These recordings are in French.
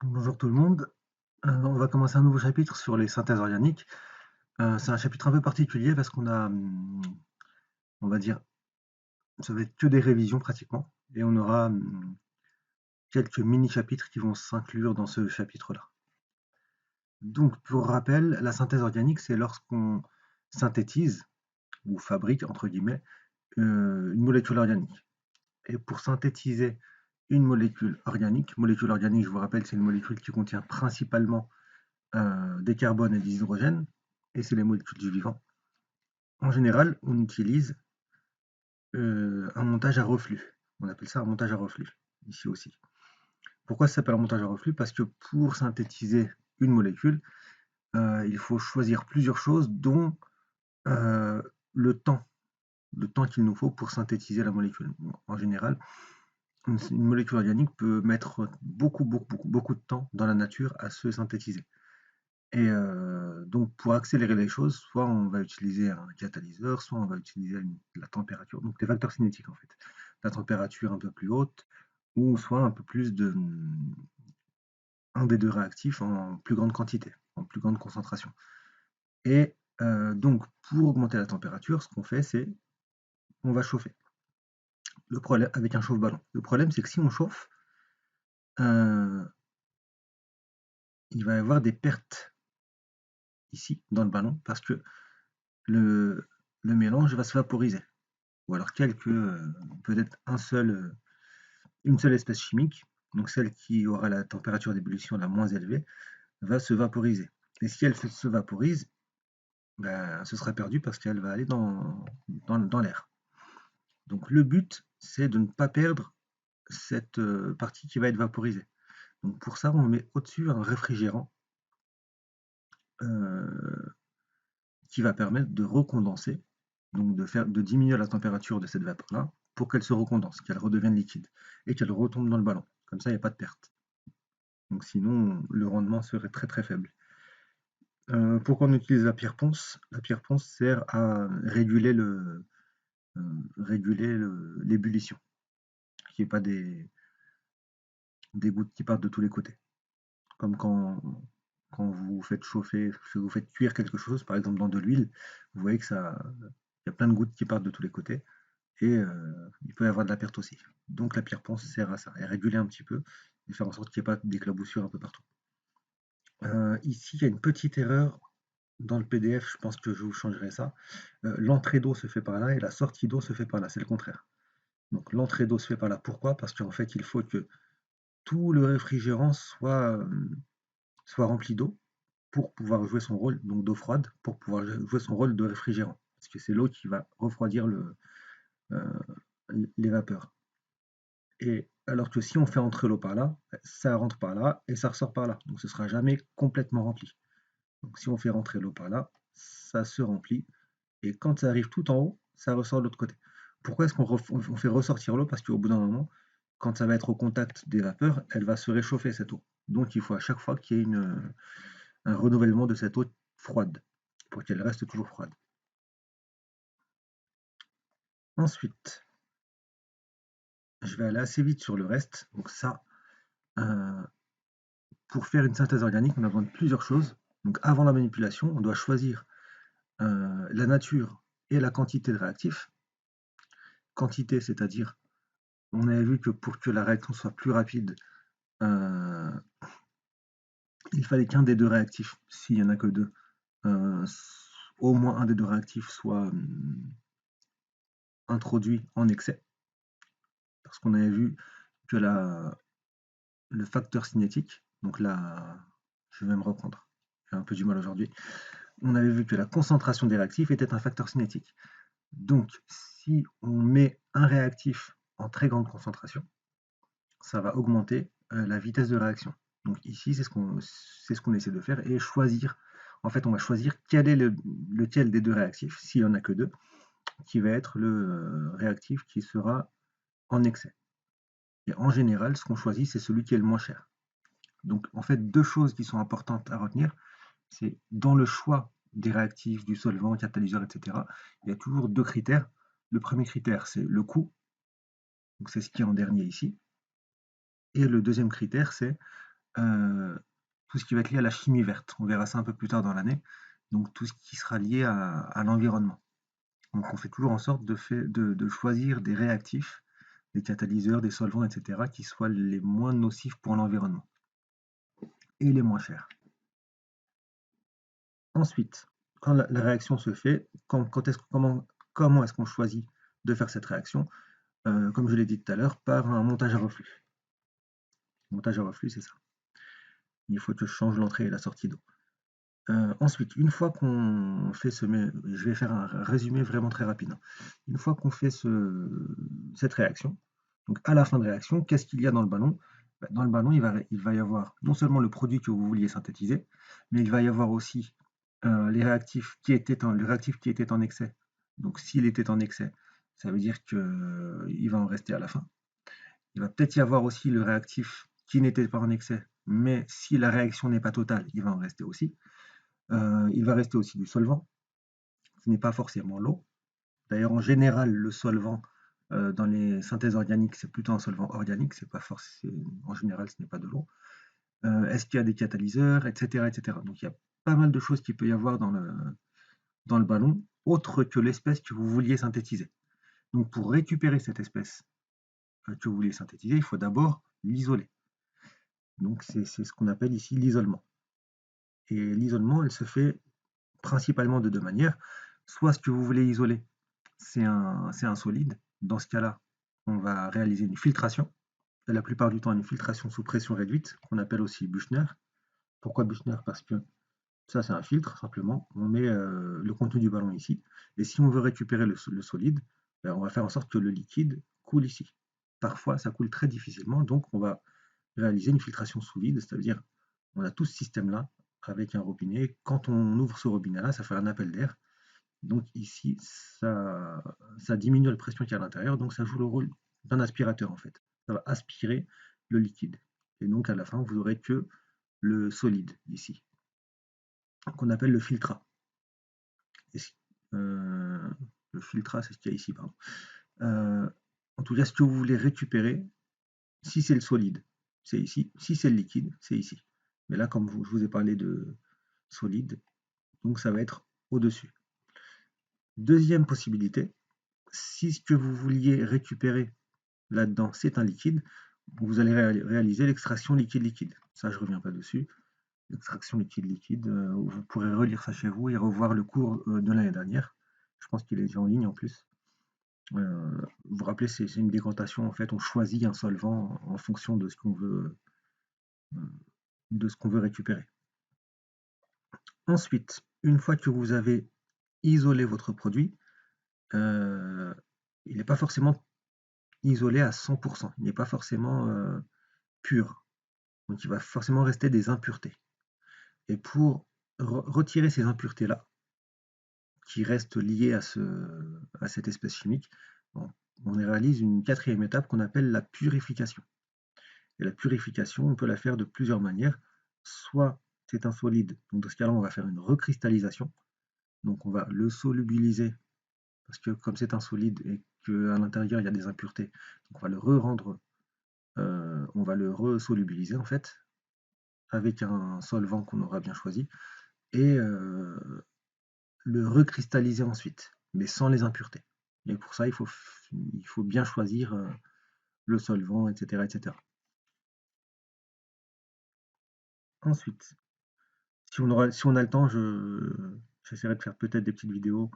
Bonjour tout le monde. On va commencer un nouveau chapitre sur les synthèses organiques. C'est un chapitre un peu particulier parce qu'on a, on va dire, ça va être que des révisions pratiquement, et on aura quelques mini-chapitres qui vont s'inclure dans ce chapitre-là. Donc, pour rappel, la synthèse organique, c'est lorsqu'on synthétise ou fabrique, entre guillemets, une molécule organique. Et pour synthétiser une molécule organique, je vous rappelle, c'est une molécule qui contient principalement des carbones et des hydrogènes, et c'est les molécules du vivant. En général, on utilise un montage à reflux. On appelle ça un montage à reflux, ici aussi. Pourquoi ça s'appelle un montage à reflux? Parce que pour synthétiser une molécule, il faut choisir plusieurs choses, dont euh, le temps, le temps qu'il nous faut pour synthétiser la molécule. En général, une molécule organique peut mettre beaucoup de temps dans la nature à se synthétiser. Et donc pour accélérer les choses, soit on va utiliser un catalyseur, soit on va utiliser la température, donc les facteurs cinétiques en fait. La température un peu plus haute, ou soit un peu plus de un des deux réactifs en plus grande quantité, en plus grande concentration. Et donc pour augmenter la température, ce qu'on fait, c'est on va chauffer. Le problème avec un chauffe-ballon. Le problème, c'est que si on chauffe, euh, il va y avoir des pertes ici dans le ballon parce que le, le mélange va se vaporiser. Ou alors peut-être une seule espèce chimique, donc celle qui aura la température d'ébullition la moins élevée, va se vaporiser. Et si elle se vaporise, ben, ce sera perdu parce qu'elle va aller dans l'air. Donc le but, c'est de ne pas perdre cette partie qui va être vaporisée. Donc pour ça, on met au-dessus un réfrigérant euh, qui va permettre de recondenser, donc de diminuer la température de cette vapeur-là pour qu'elle se recondense, qu'elle redevienne liquide et qu'elle retombe dans le ballon. Comme ça, il n'y a pas de perte. Donc sinon, le rendement serait très faible. Pourquoi on utilise la pierre ponce? La pierre ponce sert à réguler l'ébullition, qu'il n'y ait pas des gouttes qui partent de tous les côtés. Comme quand vous faites chauffer, si vous faites cuire quelque chose, par exemple dans de l'huile, vous voyez que il y a plein de gouttes qui partent de tous les côtés. Et il peut y avoir de la perte aussi. Donc la pierre ponce sert à ça, à réguler un petit peu et faire en sorte qu'il n'y ait pas d'éclaboussure un peu partout. Ici, il y a une petite erreur dans le PDF, je pense que je vous changerai ça. L'entrée d'eau se fait par là et la sortie d'eau se fait par là, c'est le contraire. Donc l'entrée d'eau se fait par là. Pourquoi? Parce qu'en fait, il faut que tout le réfrigérant soit rempli d'eau pour pouvoir jouer son rôle, donc d'eau froide, pour pouvoir jouer son rôle de réfrigérant. Parce que c'est l'eau qui va refroidir euh, les vapeurs. Et alors que si on fait entrer l'eau par là, ça rentre par là et ça ressort par là. Donc ce sera jamais complètement rempli. Donc si on fait rentrer l'eau par là, ça se remplit. Et quand ça arrive tout en haut, ça ressort de l'autre côté. Pourquoi est-ce on fait ressortir l'eau? Parce qu'au bout d'un moment, quand ça va être au contact des vapeurs, elle va se réchauffer cette eau. Donc il faut à chaque fois qu'il y ait un renouvellement de cette eau froide, pour qu'elle reste toujours froide. Ensuite, je vais aller assez vite sur le reste. Donc ça, euh, pour faire une synthèse organique, on a besoin de plusieurs choses. Donc avant la manipulation, on doit choisir la nature et la quantité de réactifs. Quantité, c'est-à-dire, on avait vu que pour que la réaction soit plus rapide, euh, il fallait qu'un des deux réactifs, s'il n'y en a que deux, euh, au moins un des deux réactifs soit introduit en excès. Parce qu'on avait vu que le facteur cinétique, donc là, je vais me reprendre, j'ai un peu du mal aujourd'hui, on avait vu que la concentration des réactifs était un facteur cinétique. Donc, si on met un réactif en très grande concentration, ça va augmenter la vitesse de réaction. Donc ici, c'est ce qu'on essaie de faire et choisir. En fait, on va choisir quel est lequel des deux réactifs, s'il n'y en a que deux, qui va être le réactif qui sera en excès. Et en général, ce qu'on choisit, c'est celui qui est le moins cher. Donc, en fait, deux choses qui sont importantes à retenir, c'est dans le choix des réactifs, du solvant, catalyseur, etc., il y a toujours deux critères. Le premier critère, c'est le coût, donc c'est ce qui est en dernier ici. Et le deuxième critère, c'est tout ce qui va être lié à la chimie verte. On verra ça un peu plus tard dans l'année. Donc tout ce qui sera lié à l'environnement. Donc on fait toujours en sorte de choisir des réactifs, des catalyseurs, des solvants, etc., qui soient les moins nocifs pour l'environnement et les moins chers. Ensuite, quand la réaction se fait, comment est-ce qu'on choisit de faire cette réaction? Comme je l'ai dit tout à l'heure, par un montage à reflux. Montage à reflux, c'est ça. Il faut que je change l'entrée et la sortie d'eau. Ensuite, une fois qu'on fait je vais faire un résumé vraiment très rapide, hein. Une fois qu'on fait cette réaction, donc à la fin de réaction, qu'est-ce qu'il y a dans le ballon? Dans le ballon, il va y avoir non seulement le produit que vous vouliez synthétiser, mais il va y avoir aussi le réactif qui était en excès. Donc s'il était en excès, ça veut dire qu'il va en rester à la fin. Il va peut-être y avoir aussi le réactif qui n'était pas en excès, mais si la réaction n'est pas totale, il va en rester aussi. Il va rester aussi du solvant, qui n'est pas forcément l'eau. D'ailleurs, en général, le solvant dans les synthèses organiques, c'est plutôt un solvant organique, c'est pas forcément, en général, ce n'est pas de l'eau. Est-ce qu'il y a des catalyseurs, etc., etc. Donc il y a pas mal de choses qu'il peut y avoir dans le ballon, autre que l'espèce que vous vouliez synthétiser. Donc pour récupérer cette espèce que vous voulez synthétiser, il faut d'abord l'isoler. Donc c'est ce qu'on appelle ici l'isolement. Et l'isolement, elle se fait principalement de deux manières. Soit ce que vous voulez isoler, c'est un solide. Dans ce cas-là, on va réaliser une filtration. Et la plupart du temps, une filtration sous pression réduite, qu'on appelle aussi Büchner. Pourquoi Büchner? Parce que ça, c'est un filtre, simplement. On met le contenu du ballon ici. Et si on veut récupérer le solide, on va faire en sorte que le liquide coule ici. Parfois, ça coule très difficilement, donc on va réaliser une filtration sous vide, c'est-à-dire on a tout ce système-là avec un robinet. Quand on ouvre ce robinet-là, ça fait un appel d'air. Donc ici, ça diminue la pression qu'il y a à l'intérieur, donc ça joue le rôle d'un aspirateur en fait. Ça va aspirer le liquide. Et donc à la fin, vous n'aurez que le solide ici, qu'on appelle le filtrat. Le filtrat, c'est ce qu'il y a ici, pardon. En tout cas, ce que vous voulez récupérer, si c'est le solide, c'est ici. Si c'est le liquide, c'est ici. Mais là, comme je vous ai parlé de solide, donc ça va être au-dessus. Deuxième possibilité, si ce que vous vouliez récupérer là-dedans, c'est un liquide, vous allez réaliser l'extraction liquide-liquide. Ça, je ne reviens pas dessus. L'extraction liquide-liquide, vous pourrez relire ça chez vous et revoir le cours de l'année dernière. Je pense qu'il est déjà en ligne en plus. Vous vous rappelez, c'est une décantation. En fait, on choisit un solvant en fonction de ce qu'on veut, récupérer. Ensuite, une fois que vous avez isolé votre produit, il n'est pas forcément isolé à 100%. Il n'est pas forcément pur. Donc, il va forcément rester des impuretés. Et pour retirer ces impuretés-là, qui restent liées à cette espèce chimique, on réalise une quatrième étape qu'on appelle la purification. Et la purification, on peut la faire de plusieurs manières. Soit c'est un solide, donc dans ce cas-là, on va faire une recristallisation. Donc on va le solubiliser, parce que comme c'est un solide et qu'à l'intérieur il y a des impuretés, donc on va le re-rendre, on va le resolubiliser en fait, avec un solvant qu'on aura bien choisi, et le recristalliser ensuite, mais sans les impuretés. Et pour ça, il faut bien choisir le solvant, etc., etc. Ensuite, si on a le temps, j'essaierai de faire peut-être des petites vidéos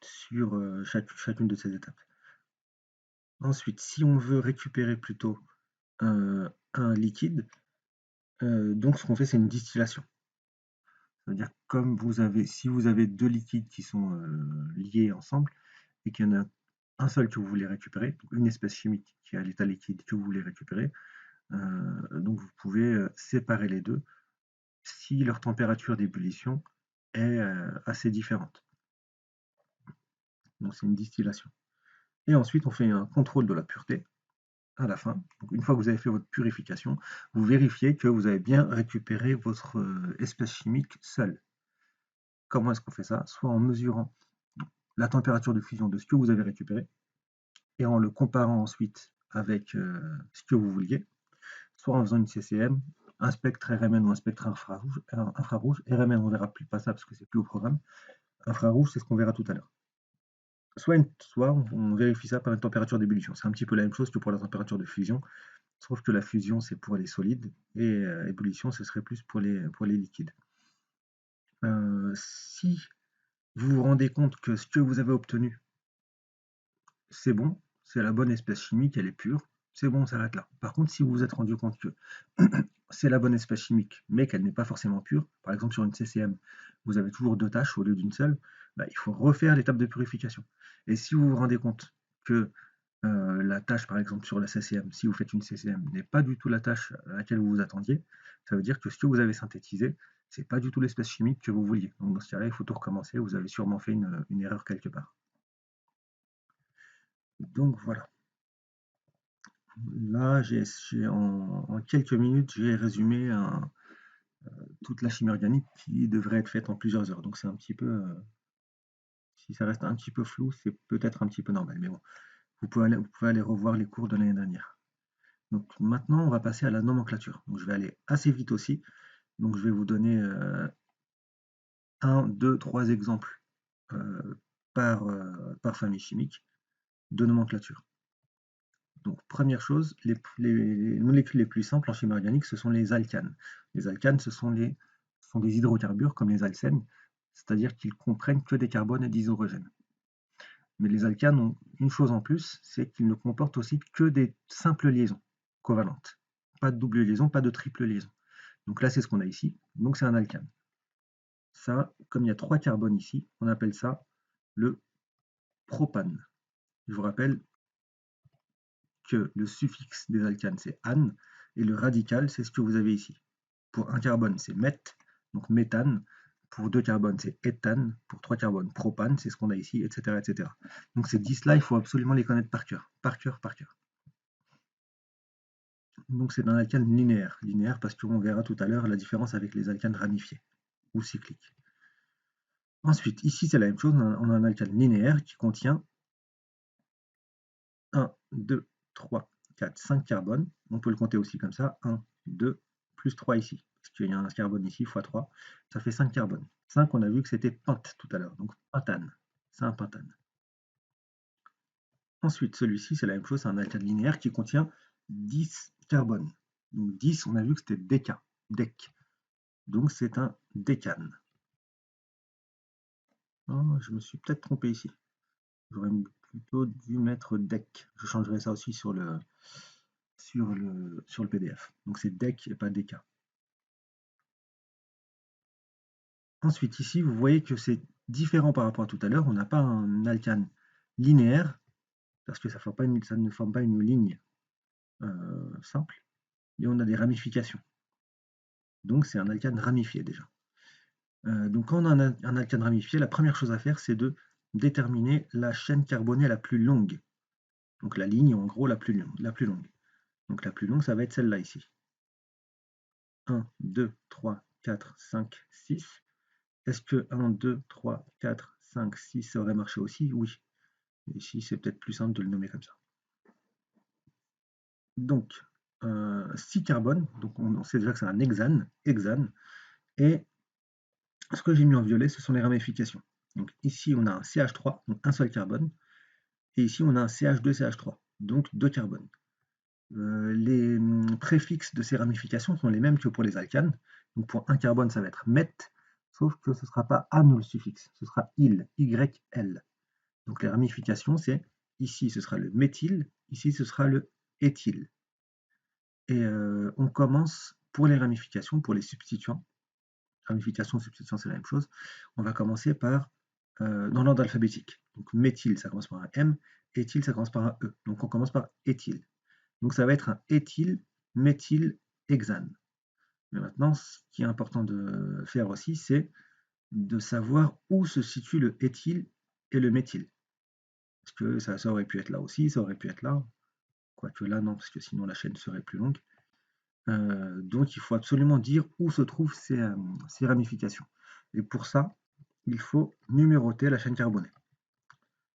sur chacune de ces étapes. Ensuite, si on veut récupérer plutôt un liquide, donc ce qu'on fait, c'est une distillation. Ça veut dire si vous avez deux liquides qui sont liés ensemble et qu'il y en a un seul que vous voulez récupérer, donc une espèce chimique qui est à l'état liquide que vous voulez récupérer, donc vous pouvez séparer les deux si leur température d'ébullition est assez différente. Donc c'est une distillation. Et ensuite, on fait un contrôle de la pureté à la fin. Donc, une fois que vous avez fait votre purification, vous vérifiez que vous avez bien récupéré votre espèce chimique seule. Comment est-ce qu'on fait ça? Soit en mesurant la température de fusion de ce que vous avez récupéré et en le comparant ensuite avec ce que vous vouliez, soit en faisant une CCM, un spectre RMN ou un spectre infrarouge. RMN, on verra plus pas ça parce que c'est plus au programme. Infrarouge, c'est ce qu'on verra tout à l'heure. Soit on vérifie ça par une température d'ébullition. C'est un petit peu la même chose que pour la température de fusion, sauf que la fusion, c'est pour les solides, et ébullition, ce serait plus pour les liquides. Si vous vous rendez compte que ce que vous avez obtenu, c'est bon, c'est la bonne espèce chimique, elle est pure, c'est bon, on s'arrête là. Par contre, si vous vous êtes rendu compte que c'est la bonne espèce chimique, mais qu'elle n'est pas forcément pure, par exemple sur une CCM, vous avez toujours 2 tâches au lieu d'une seule, bah, il faut refaire l'étape de purification. Et si vous vous rendez compte que la tâche, par exemple sur la CCM, si vous faites une CCM, n'est pas du tout la tâche à laquelle vous vous attendiez, ça veut dire que ce que vous avez synthétisé, c'est pas du tout l'espèce chimique que vous vouliez. Donc dans ce cas-là, il faut tout recommencer, vous avez sûrement fait une erreur quelque part. Donc voilà. Là, en quelques minutes, j'ai résumé toute la chimie organique qui devrait être faite en plusieurs heures. Donc c'est un petit peu, si ça reste un petit peu flou, c'est peut-être un petit peu normal. Mais bon, vous pouvez aller revoir les cours de l'année dernière. Donc maintenant, on va passer à la nomenclature. Donc je vais aller assez vite aussi. Donc je vais vous donner 1, 2, 3 exemples par famille chimique de nomenclature. Donc première chose, les molécules les plus simples en chimie organique, ce sont les alcanes. Les alcanes, ce sont des hydrocarbures comme les alcènes, c'est-à-dire qu'ils comprennent que des carbones et des hydrogènes. Mais les alcanes ont une chose en plus, c'est qu'ils ne comportent aussi que des simples liaisons covalentes. Pas de double liaison, pas de triple liaison. Donc là, c'est ce qu'on a ici. Donc c'est un alcane. Ça, comme il y a 3 carbones ici, on appelle ça le propane. Je vous rappelle que le suffixe des alcanes, c'est ane, et le radical, c'est ce que vous avez ici. Pour un carbone, c'est met, donc méthane. Pour 2 carbones, c'est éthane. Pour 3 carbones, propane, c'est ce qu'on a ici, etc., etc. Donc ces 10-là, il faut absolument les connaître par cœur. Par cœur, par cœur. Donc c'est un alcane linéaire. Linéaire parce qu'on verra tout à l'heure la différence avec les alcanes ramifiés ou cycliques. Ensuite, ici, c'est la même chose. On a un alcane linéaire qui contient 1, 2, 3, 4, 5 carbones. On peut le compter aussi comme ça. 1, 2, plus 3 ici. Parce qu'il y a un carbone ici, fois 3. Ça fait 5 carbones. 5, on a vu que c'était pente tout à l'heure. Donc pentane. C'est un pentane. Ensuite, celui-ci, c'est la même chose. C'est un alcane linéaire qui contient 10 carbones. Donc 10, on a vu que c'était déca. Dec. Donc c'est un décane. Oh, je me suis peut-être trompé ici. J'aurais plutôt dû mettre dec. Je changerai ça aussi sur le PDF. Donc c'est dec et pas déca. Ensuite, ici, vous voyez que c'est différent par rapport à tout à l'heure. On n'a pas un alcane linéaire, parce que ça ne forme pas une ligne simple, mais on a des ramifications. Donc c'est un alcane ramifié déjà. Donc quand on a un alcane ramifié, la première chose à faire, c'est de déterminer la chaîne carbonée la plus longue. Donc la ligne, en gros, la plus longue. Donc la plus longue, ça va être celle-là ici. 1, 2, 3, 4, 5, 6. Est-ce que 1, 2, 3, 4, 5, 6, ça aurait marché aussi? Oui. Ici, c'est peut-être plus simple de le nommer comme ça. Donc, 6 carbones, donc on sait déjà que c'est un hexane, et ce que j'ai mis en violet, ce sont les ramifications. Donc ici, on a un CH3, donc un seul carbone, et ici, on a un CH2CH3, donc 2 carbones. Les préfixes de ces ramifications sont les mêmes que pour les alcanes. Donc pour un carbone, ça va être met, sauf que ce ne sera pas ane le suffixe, ce sera il, YL. Donc les ramifications, c'est ici, ce sera le méthyle, ici, ce sera le éthyle. Et on commence pour les ramifications, pour les substituants. Ramification, substitution, c'est la même chose. On va commencer par, dans l'ordre alphabétique. Donc méthyle, ça commence par un M, éthyle, ça commence par un E. Donc on commence par éthyle. Donc ça va être un éthyl, méthyl, hexane. Mais maintenant, ce qui est important de faire aussi, c'est de savoir où se situe le éthyle et le méthyle. Parce que ça aurait pu être là aussi, ça aurait pu être là. Quoique là, non, parce que sinon la chaîne serait plus longue. Donc il faut absolument dire où se trouvent ces ramifications. Et pour ça, il faut numéroter la chaîne carbonée.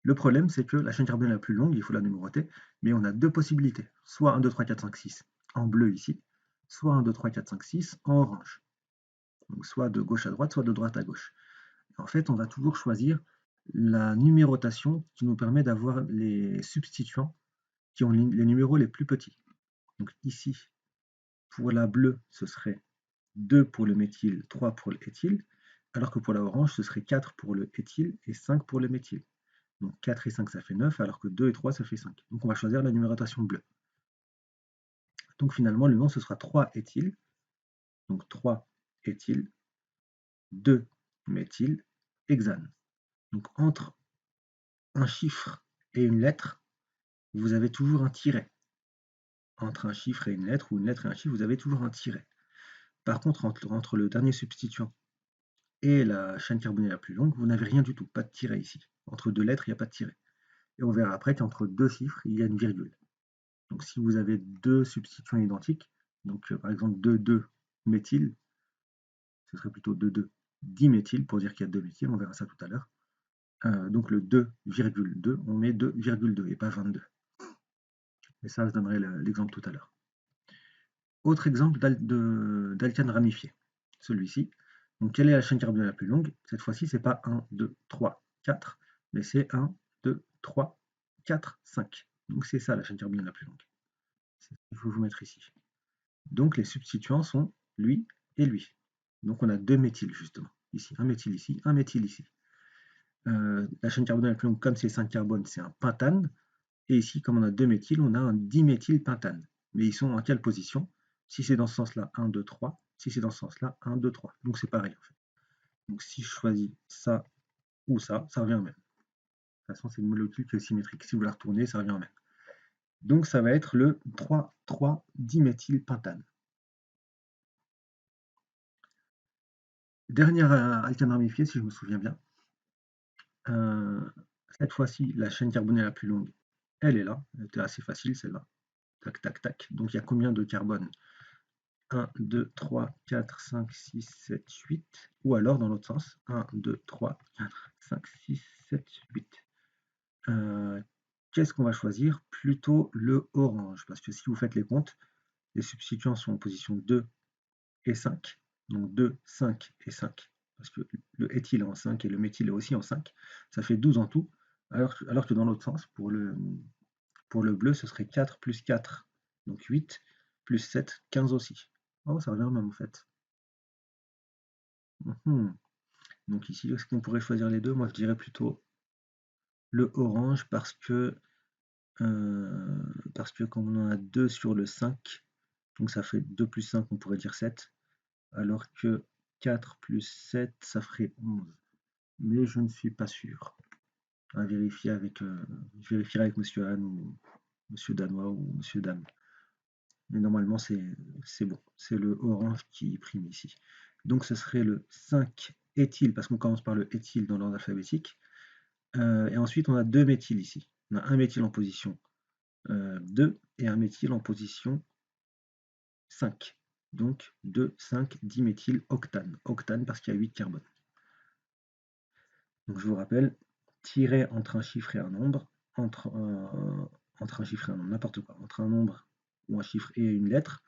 Le problème, c'est que la chaîne carbonée la plus longue, il faut la numéroter, mais on a 2 possibilités. Soit 1, 2, 3, 4, 5, 6 en bleu ici, soit 1, 2, 3, 4, 5, 6 en orange. Donc soit de gauche à droite, soit de droite à gauche. En fait, on va toujours choisir la numérotation qui nous permet d'avoir les substituants qui ont les numéros les plus petits. Donc ici, pour la bleue, ce serait 2 pour le méthyle, 3 pour l'éthyle, alors que pour la orange, ce serait 4 pour le éthyle et 5 pour le méthyle. Donc 4 et 5, ça fait 9, alors que 2 et 3, ça fait 5. Donc on va choisir la numérotation bleue. Donc finalement, le nom, ce sera 3-éthyle. Donc 3-éthyle, 2-méthyle, hexane. Donc entre un chiffre et une lettre, vous avez toujours un tiret. Entre un chiffre et une lettre, ou une lettre et un chiffre, vous avez toujours un tiret. Par contre, entre le dernier substituant et la chaîne carbonée la plus longue, vous n'avez rien du tout, pas de tiret ici. Entre deux lettres, il n'y a pas de tiret. Et on verra après qu'entre deux chiffres, il y a une virgule. Donc si vous avez deux substituants identiques, donc par exemple 2,2-méthyle, ce serait plutôt 2,2-diméthyle pour dire qu'il y a deux méthyl, on verra ça tout à l'heure. Donc le 2,2, on met 2,2 et pas 22. Et ça, je donnerai l'exemple tout à l'heure. Autre exemple d'alkane ramifié, celui-ci. Donc quelle est la chaîne carbonée la plus longue? Cette fois-ci, c'est pas 1, 2, 3, 4, mais c'est 1, 2, 3, 4, 5. Donc c'est ça la chaîne carbonée la plus longue. C'est ce qu'il faut vous mettre ici. Donc les substituants sont lui et lui. Donc on a deux méthyls justement. Ici, un méthyl ici, un méthyl ici. La chaîne carbonée la plus longue, comme c'est 5 carbones, c'est un pentane. Et ici, comme on a deux méthyls, on a un diméthylpentane. Mais ils sont en quelle position? Si c'est dans ce sens-là, 1, 2, 3. Si c'est dans ce sens-là, 1, 2, 3. Donc c'est pareil en fait. Donc si je choisis ça ou ça revient au même. De toute façon, c'est une molécule qui est symétrique. Si vous la retournez, ça revient au même. Donc ça va être le 3,3-diméthylpentane. Dernière alkane ramifiée, si je me souviens bien. Cette fois-ci, la chaîne carbonée la plus longue, elle est là. Elle était assez facile celle-là. Tac, tac, tac. Donc il y a combien de carbone? 1, 2, 3, 4, 5, 6, 7, 8. Ou alors dans l'autre sens, 1, 2, 3, 4, 5, 6, 7, 8. Qu'est-ce qu'on va choisir? Plutôt le orange, parce que si vous faites les comptes, les substituants sont en position 2 et 5. Donc 2, 5 et 5. Parce que le éthyle est en 5 et le méthyle est aussi en 5. Ça fait 12 en tout. Alors que dans l'autre sens, pour le bleu, ce serait 4 plus 4. Donc 8 plus 7, 15 aussi. Oh, ça revient au même en fait. Donc ici, est-ce qu'on pourrait choisir les deux? Moi, je dirais plutôt le orange parce que comme on en a 2 sur le 5, donc ça fait 2 plus 5, on pourrait dire 7, alors que 4 plus 7, ça ferait 11. Mais je ne suis pas sûr. À vérifier avec, je vérifierai avec Monsieur Anne ou Monsieur Danois ou Monsieur Dame. Mais normalement, c'est bon. C'est le orange qui prime ici. Donc ce serait le 5-éthyle, parce qu'on commence par le éthyle dans l'ordre alphabétique. Et ensuite, on a deux méthyls ici. On a un méthyl en position 2 et un méthyl en position 5. Donc 2, 5, 10 méthyl octane. Octane parce qu'il y a 8 carbones. Donc je vous rappelle, tirer entre un chiffre et un nombre, entre un chiffre et un nombre, n'importe quoi, entre un nombre ou un chiffre et une lettre,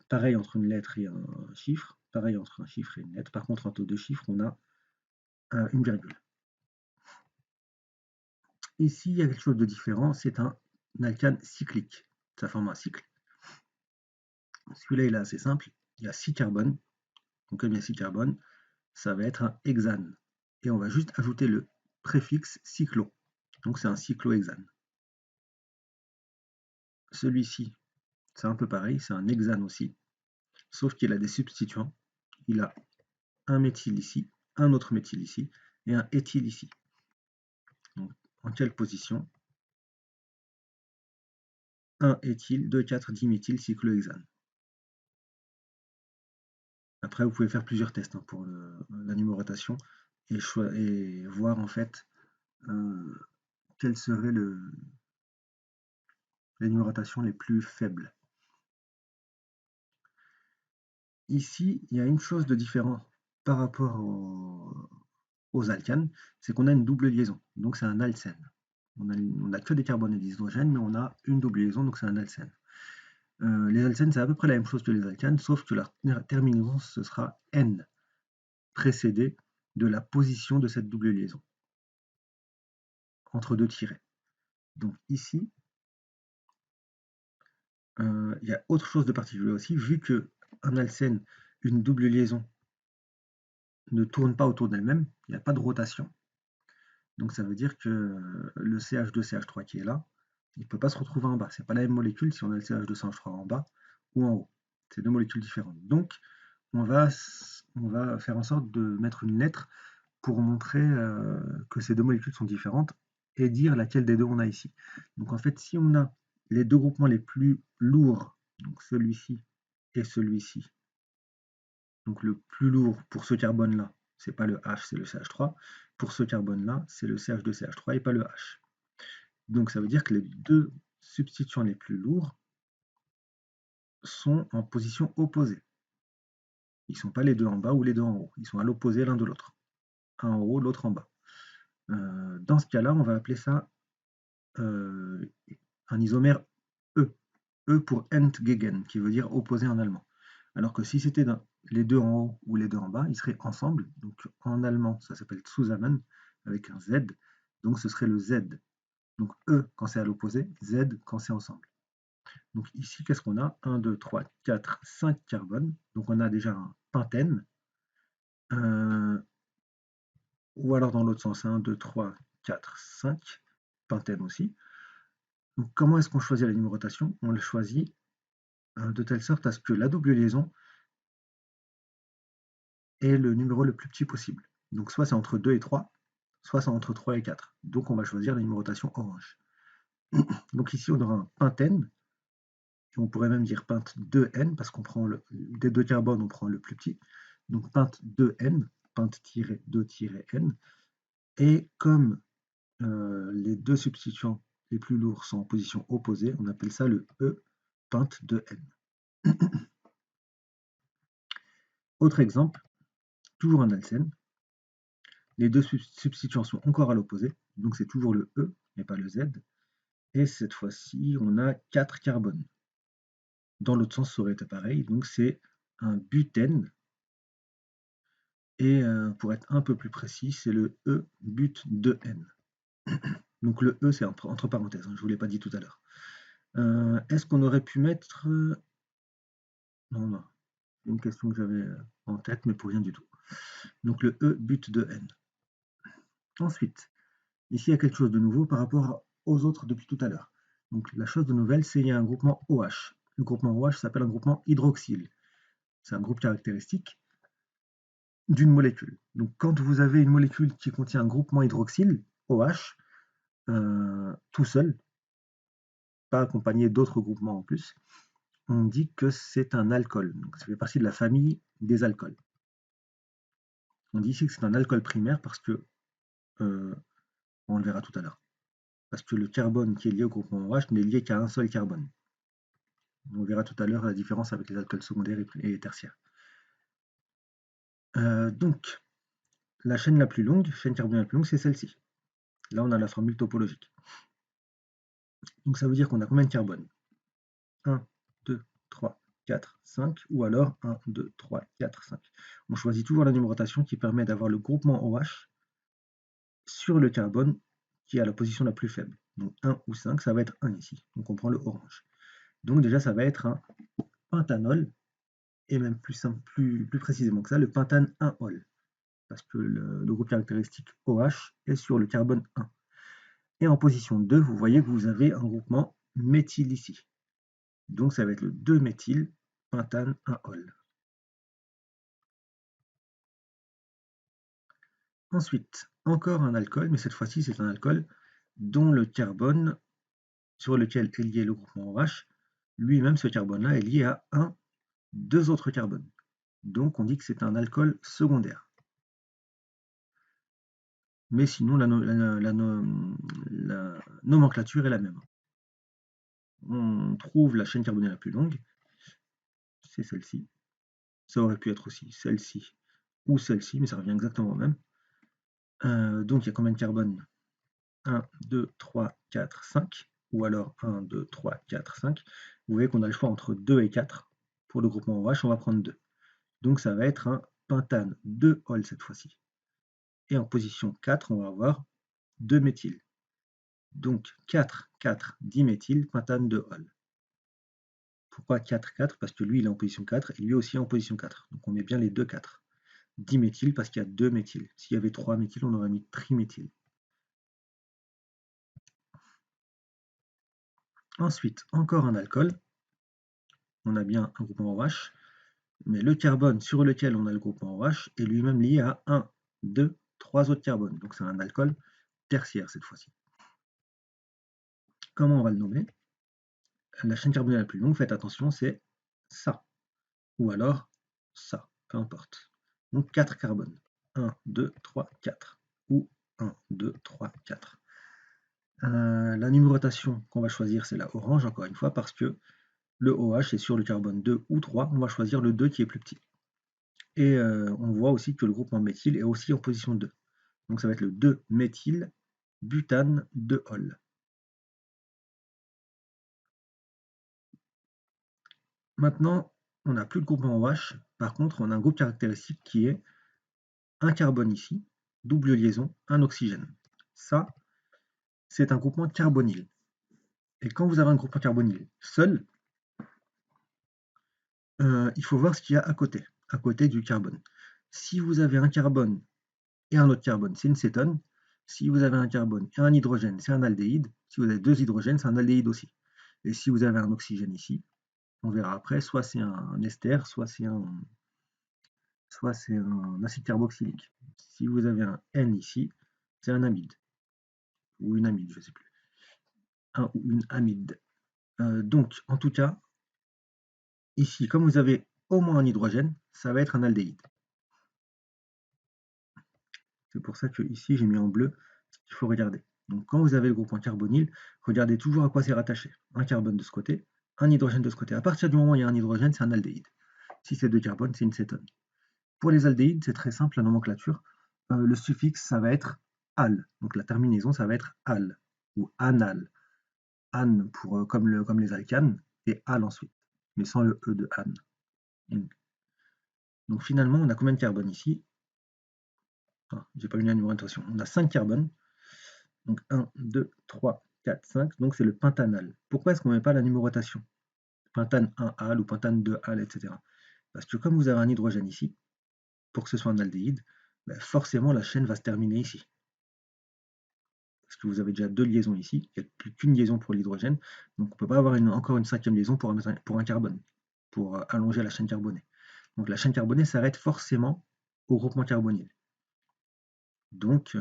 pareil entre une lettre et un chiffre, pareil entre un chiffre et une lettre. Par contre, entre deux chiffres, on a une virgule. Ici, il y a quelque chose de différent, c'est un alkane cyclique. Ça forme un cycle. Celui-là, il est assez simple. Il y a 6 carbones. Donc, comme il y a 6 carbones, ça va être un hexane. Et on va juste ajouter le préfixe cyclo. Donc, c'est un cyclohexane. Celui-ci, c'est un peu pareil, c'est un hexane aussi. Sauf qu'il a des substituants. Il a un méthyle ici, un autre méthyle ici, et un éthyle ici. Donc, en quelle position? 1 éthyle, 2, 4, diméthyle, cyclohexane. Après, vous pouvez faire plusieurs tests pour la numérotation et voir en fait quelles seraient les numérotations les plus faibles. Ici, il y a une chose de différent par rapport aux alcanes, c'est qu'on a une double liaison, donc c'est un alcène. On a que des carbones et des hydrogènes, mais on a une double liaison, donc c'est un alcène. Les alcènes, c'est à peu près la même chose que les alcanes, sauf que leur terminaison, ce sera N, précédé de la position de cette double liaison, entre deux tirets. Donc ici, il y a autre chose de particulier aussi, vu qu'un alcène, une double liaison, ne tourne pas autour d'elle-même, il n'y a pas de rotation. Donc ça veut dire que le CH2, CH3 qui est là, il ne peut pas se retrouver en bas. Ce n'est pas la même molécule si on a le CH2, CH3 en bas ou en haut. C'est deux molécules différentes. Donc on va faire en sorte de mettre une lettre pour montrer que ces deux molécules sont différentes et dire laquelle des deux on a ici. Donc en fait, si on a les deux groupements les plus lourds, donc celui-ci et celui-ci, donc le plus lourd pour ce carbone-là, c'est pas le H, c'est le CH3. Pour ce carbone-là, c'est le CH2, CH3 et pas le H. Donc ça veut dire que les deux substituants les plus lourds sont en position opposée. Ils ne sont pas les deux en bas ou les deux en haut. Ils sont à l'opposé l'un de l'autre. Un en haut, l'autre en bas. Dans ce cas-là, on va appeler ça un isomère E. E pour Entgegen, qui veut dire opposé en allemand. Alors que si c'était les deux en haut ou les deux en bas, ils seraient ensemble. Donc en allemand, ça s'appelle zusammen, avec un Z. Donc ce serait le Z. Donc E quand c'est à l'opposé, Z quand c'est ensemble. Donc ici, qu'est-ce qu'on a? 1, 2, 3, 4, 5 carbones. Donc on a déjà un pentène. Ou alors dans l'autre sens, 1, 2, 3, 4, 5. Pentène aussi. Donc comment est-ce qu'on choisit la numérotation? On le choisit de telle sorte à ce que la double liaison est le numéro le plus petit possible. Donc soit c'est entre 2 et 3, soit c'est entre 3 et 4. Donc on va choisir la numérotation orange. Donc ici on aura un pentène, et on pourrait même dire pente 2N, parce qu'on prend des deux carbones, on prend le plus petit. Donc pente 2N, pente-2-N. Et comme les deux substituants les plus lourds sont en position opposée, on appelle ça le E pente 2N. Autre exemple, toujours un alcène. Les deux substituants sont encore à l'opposé, donc c'est toujours le E, mais pas le Z. Et cette fois-ci, on a 4 carbones. Dans l'autre sens, ça aurait été pareil, donc c'est un butène. Et pour être un peu plus précis, c'est le E but 2N. Donc le E, c'est entre parenthèses, hein, je ne vous l'ai pas dit tout à l'heure. Est-ce qu'on aurait pu mettre... Non, non, c'est une question que j'avais en tête, mais pour rien du tout. Donc le E but 2N. Ensuite, ici, il y a quelque chose de nouveau par rapport aux autres depuis tout à l'heure. Donc la chose de nouvelle, c'est qu'il y a un groupement OH. Le groupement OH s'appelle un groupement hydroxyle. C'est un groupe caractéristique d'une molécule. Donc quand vous avez une molécule qui contient un groupement hydroxyle, OH, tout seul, pas accompagné d'autres groupements en plus, on dit que c'est un alcool. Donc ça fait partie de la famille des alcools. On dit ici que c'est un alcool primaire parce que, on le verra tout à l'heure, parce que le carbone qui est lié au groupement OH n'est lié qu'à un seul carbone. On verra tout à l'heure la différence avec les alcools secondaires et tertiaires. Donc, la chaîne la plus longue, chaîne carbonique la plus longue, c'est celle-ci. Là, on a la formule topologique. Donc, ça veut dire qu'on a combien de carbone? 1, 2, 3, 4, 5, ou alors 1, 2, 3, 4, 5. On choisit toujours la numérotation qui permet d'avoir le groupement OH sur le carbone qui est à la position la plus faible. Donc 1 ou 5, ça va être 1 ici. Donc on prend le orange. Donc déjà, ça va être un pentanol, et même plus précisément que ça, le pentane 1-ol. Parce que le groupe caractéristique OH est sur le carbone 1. Et en position 2, vous voyez que vous avez un groupement méthyle ici. Donc ça va être le 2-méthyl pentane 1-ol. Ensuite, encore un alcool, mais cette fois-ci c'est un alcool dont le carbone sur lequel est lié le groupement OH, lui-même ce carbone-là est lié à deux autres carbones. Donc on dit que c'est un alcool secondaire. Mais sinon la nomenclature est la même. On trouve la chaîne carbonique la plus longue, c'est celle-ci. Ça aurait pu être aussi celle-ci ou celle-ci, mais ça revient exactement au même. Donc il y a combien de carbone? 1, 2, 3, 4, 5. Ou alors 1, 2, 3, 4, 5. Vous voyez qu'on a le choix entre 2 et 4. Pour le groupement OH, on va prendre 2. Donc ça va être un pentane 2-ol cette fois-ci. Et en position 4, on va avoir 2 méthyl. Donc 4, 4, diméthyl, pentane 2-ol. Pourquoi 4, 4? Parce que lui, il est en position 4 et lui aussi en position 4. Donc on met bien les deux 4. Diméthyl parce qu'il y a 2 méthyl. S'il y avait 3 méthyl, on aurait mis triméthyl. Ensuite, encore un alcool. On a bien un groupement OH, mais le carbone sur lequel on a le groupement OH est lui-même lié à 1, 2, 3 autres carbones. Donc c'est un alcool tertiaire cette fois-ci. Comment on va le nommer? La chaîne carbonée la plus longue, faites attention, c'est ça. Ou alors ça, peu importe. Donc 4 carbones. 1, 2, 3, 4. Ou 1, 2, 3, 4. La numérotation qu'on va choisir, c'est la orange, encore une fois, parce que le OH est sur le carbone 2 ou 3. On va choisir le 2 qui est plus petit. Et on voit aussi que le groupement méthyle est aussi en position 2. Donc ça va être le 2-méthyl butane 2-ol. Maintenant, on n'a plus de groupement OH. Par contre, on a un groupe caractéristique qui est un carbone ici, double liaison, un oxygène. Ça, c'est un groupement carbonyle. Et quand vous avez un groupement carbonyle seul, il faut voir ce qu'il y a à côté du carbone. Si vous avez un carbone et un autre carbone, c'est une cétone. Si vous avez un carbone et un hydrogène, c'est un aldéhyde. Si vous avez deux hydrogènes, c'est un aldéhyde aussi. Et si vous avez un oxygène ici, on verra après, soit c'est un ester, soit c'est un acide carboxylique. Si vous avez un N ici, c'est un amide. Ou une amide, je ne sais plus. Un ou une amide. Donc, en tout cas, ici, comme vous avez au moins un hydrogène, ça va être un aldéhyde. C'est pour ça que ici j'ai mis en bleu ce qu'il faut regarder. Donc quand vous avez le groupement carbonyle, regardez toujours à quoi c'est rattaché. Un carbone de ce côté, un hydrogène de ce côté. À partir du moment où il y a un hydrogène, c'est un aldéhyde. Si c'est deux carbones, c'est une cétone. Pour les aldéhydes, c'est très simple, la nomenclature. Le suffixe, ça va être al. Donc la terminaison, ça va être al ou anal. An pour, comme les alcanes et al ensuite, mais sans le E de an. Donc finalement, on a combien de carbones ici? J'ai pas eu la numérotation. On a 5 carbones. Donc 1, 2, 3, 4, 5. Donc c'est le pentanal. Pourquoi est-ce qu'on ne met pas la numérotation? Pentane 1 al ou pentane 2 al, etc. Parce que comme vous avez un hydrogène ici, pour que ce soit un aldéhyde, ben forcément la chaîne va se terminer ici. Parce que vous avez déjà deux liaisons ici, il n'y a plus qu'une liaison pour l'hydrogène, donc on ne peut pas avoir encore une cinquième liaison pour un carbone, pour allonger la chaîne carbonée. Donc la chaîne carbonée s'arrête forcément au groupement carbonyle. Donc il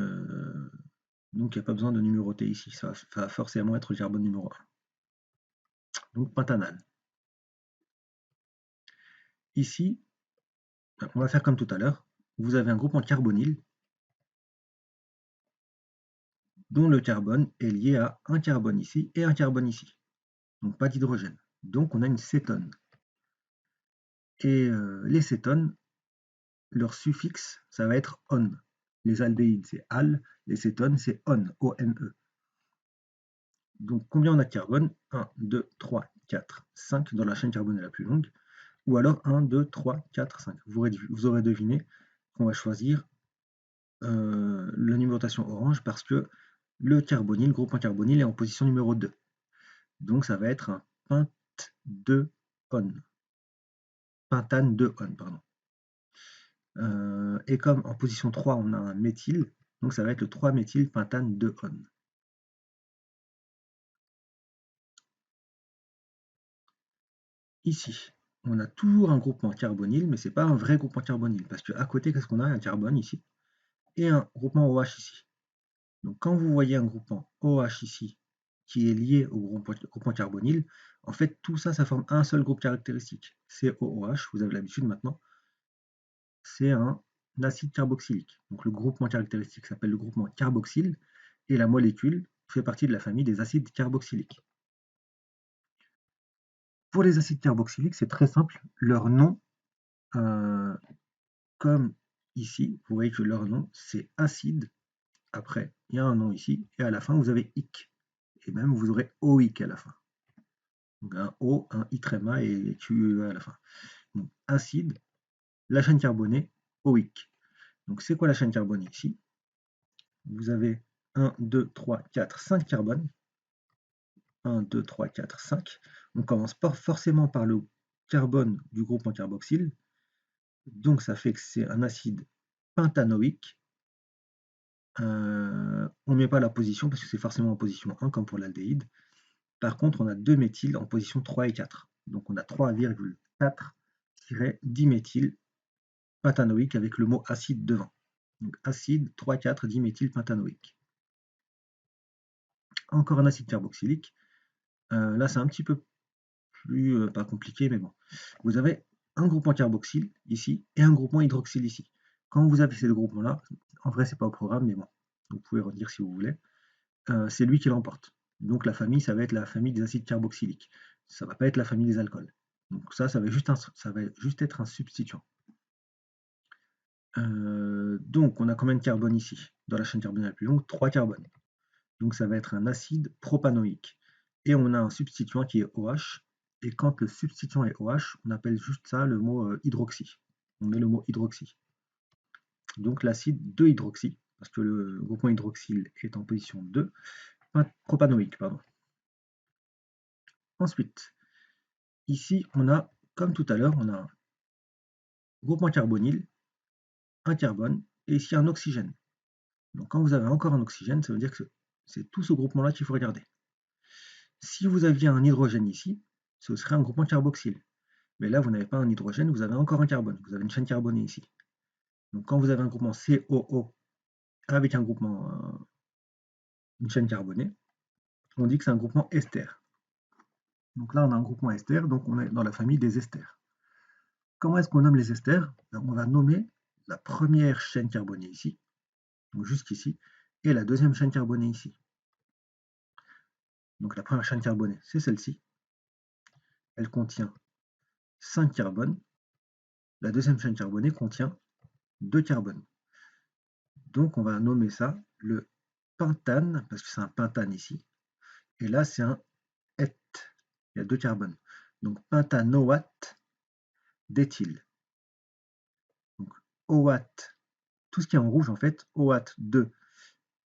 n'y a pas besoin de numéroter ici, ça va forcément être le carbone numéro 1. Donc pentanal. Ici, on va faire comme tout à l'heure. Vous avez un groupement carbonyle dont le carbone est lié à un carbone ici et un carbone ici. Donc pas d'hydrogène. Donc on a une cétone. Et les cétones, leur suffixe, ça va être on. Les aldéhydes, c'est al. Les cétones, c'est on, O-N-E. Donc combien on a de carbone? 1, 2, 3, 4, 5 dans la chaîne carbonée la plus longue. Ou alors 1, 2, 3, 4, 5. Vous aurez deviné qu'on va choisir la numérotation orange parce que le carbonyle, le groupement carbonyle est en position numéro 2. Donc ça va être un pent-2-on. Pentane 2-on, pardon. Et comme en position 3, on a un méthyle, donc ça va être le 3-méthylpentane 2-on. Ici, on a toujours un groupement carbonyle, mais ce n'est pas un vrai groupement carbonyle, parce qu'à côté, qu'est-ce qu'on a? Un carbone ici, et un groupement OH ici. Donc quand vous voyez un groupement OH ici, qui est lié au groupement carbonyle, en fait, tout ça, ça forme un seul groupe caractéristique. COOH, vous avez l'habitude maintenant, c'est un acide carboxylique. Donc le groupement caractéristique s'appelle le groupement carboxyle, et la molécule fait partie de la famille des acides carboxyliques. Pour les acides carboxyliques, c'est très simple. Leur nom, comme ici, vous voyez que leur nom, c'est acide. Après, il y a un nom ici, et à la fin, vous avez ic. Et même, vous aurez oïc à la fin. Donc un O, un I tréma et QE à la fin. Donc acide, la chaîne carbonée, OIC. Donc c'est quoi la chaîne carbonée ici? Vous avez 1, 2, 3, 4, 5 carbones. 1, 2, 3, 4, 5. On commence pas forcément par le carbone du groupe en carboxyle. Donc ça fait que c'est un acide pentanoïque. On ne met pas la position parce que c'est forcément en position 1 comme pour l'aldéhyde. Par contre, on a 2 méthyles en position 3 et 4. Donc on a 3,4-diméthyl pentanoïque avec le mot acide devant. Donc acide 3,4-diméthylpentanoïque. Encore un acide carboxylique. Là, c'est un petit peu plus, pas compliqué, mais bon. Vous avez un groupement carboxyle ici et un groupement hydroxyle ici. Quand vous avez ces deux groupements-là, en vrai, c'est pas au programme, mais bon, vous pouvez redire si vous voulez, c'est lui qui l'emporte. Donc la famille, ça va être la famille des acides carboxyliques. Ça va pas être la famille des alcools. Donc ça va juste être un substituant. Donc on a combien de carbone ici? Dans la chaîne carbonée la plus longue, 3 carbones. Donc ça va être un acide propanoïque. Et on a un substituant qui est OH. Et quand le substituant est OH, on appelle juste ça le mot hydroxy. On met le mot hydroxy. Donc l'acide 2-hydroxy, parce que le groupement hydroxyle est en position 2, propanoïque, pardon. Ensuite, ici, on a, comme tout à l'heure, on a un groupement carbonyle, un carbone, et ici un oxygène. Donc quand vous avez encore un oxygène, ça veut dire que c'est tout ce groupement-là qu'il faut regarder. Si vous aviez un hydrogène ici, ce serait un groupement carboxyle. Mais là, vous n'avez pas un hydrogène, vous avez encore un carbone. Vous avez une chaîne carbonée ici. Donc quand vous avez un groupement COO avec un groupement, une chaîne carbonée, on dit que c'est un groupement ester. Donc là, on a un groupement ester, donc on est dans la famille des esters. Comment est-ce qu'on nomme les esters? On va nommer la première chaîne carbonée ici, donc jusqu'ici, et la deuxième chaîne carbonée ici. Donc la première chaîne carbonée, c'est celle-ci. Elle contient 5 carbones. La deuxième chaîne carbonée contient 2 carbones. Donc on va nommer ça le pentane, parce que c'est un pentane ici. Et là, c'est un et. Il y a 2 carbones. Donc pentanoate d'éthyle. Donc OAT, tout ce qui est en rouge en fait, OAT de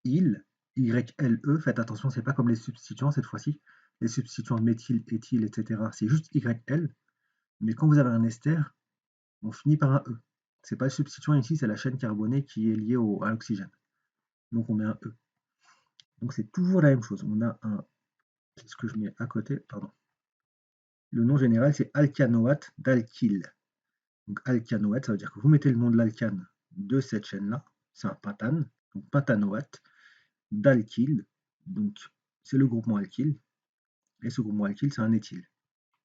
il, YLE, faites attention, c'est pas comme les substituants cette fois-ci. Les substituants méthyle, éthyle, etc. C'est juste YL. Mais quand vous avez un ester, on finit par un E. C'est pas le substituant ici, c'est la chaîne carbonée qui est liée à l'oxygène. Donc on met un E. Donc c'est toujours la même chose. On a un. Qu'est-ce que je mets à côté? Pardon. Le nom général, c'est alcanoate d'alkyle. Donc alcanoate, ça veut dire que vous mettez le nom de l'alcane de cette chaîne-là, c'est un pentane, donc pentanoate, d'alkyle, donc c'est le groupement alkyle, et ce groupement alkyle, c'est un éthyle,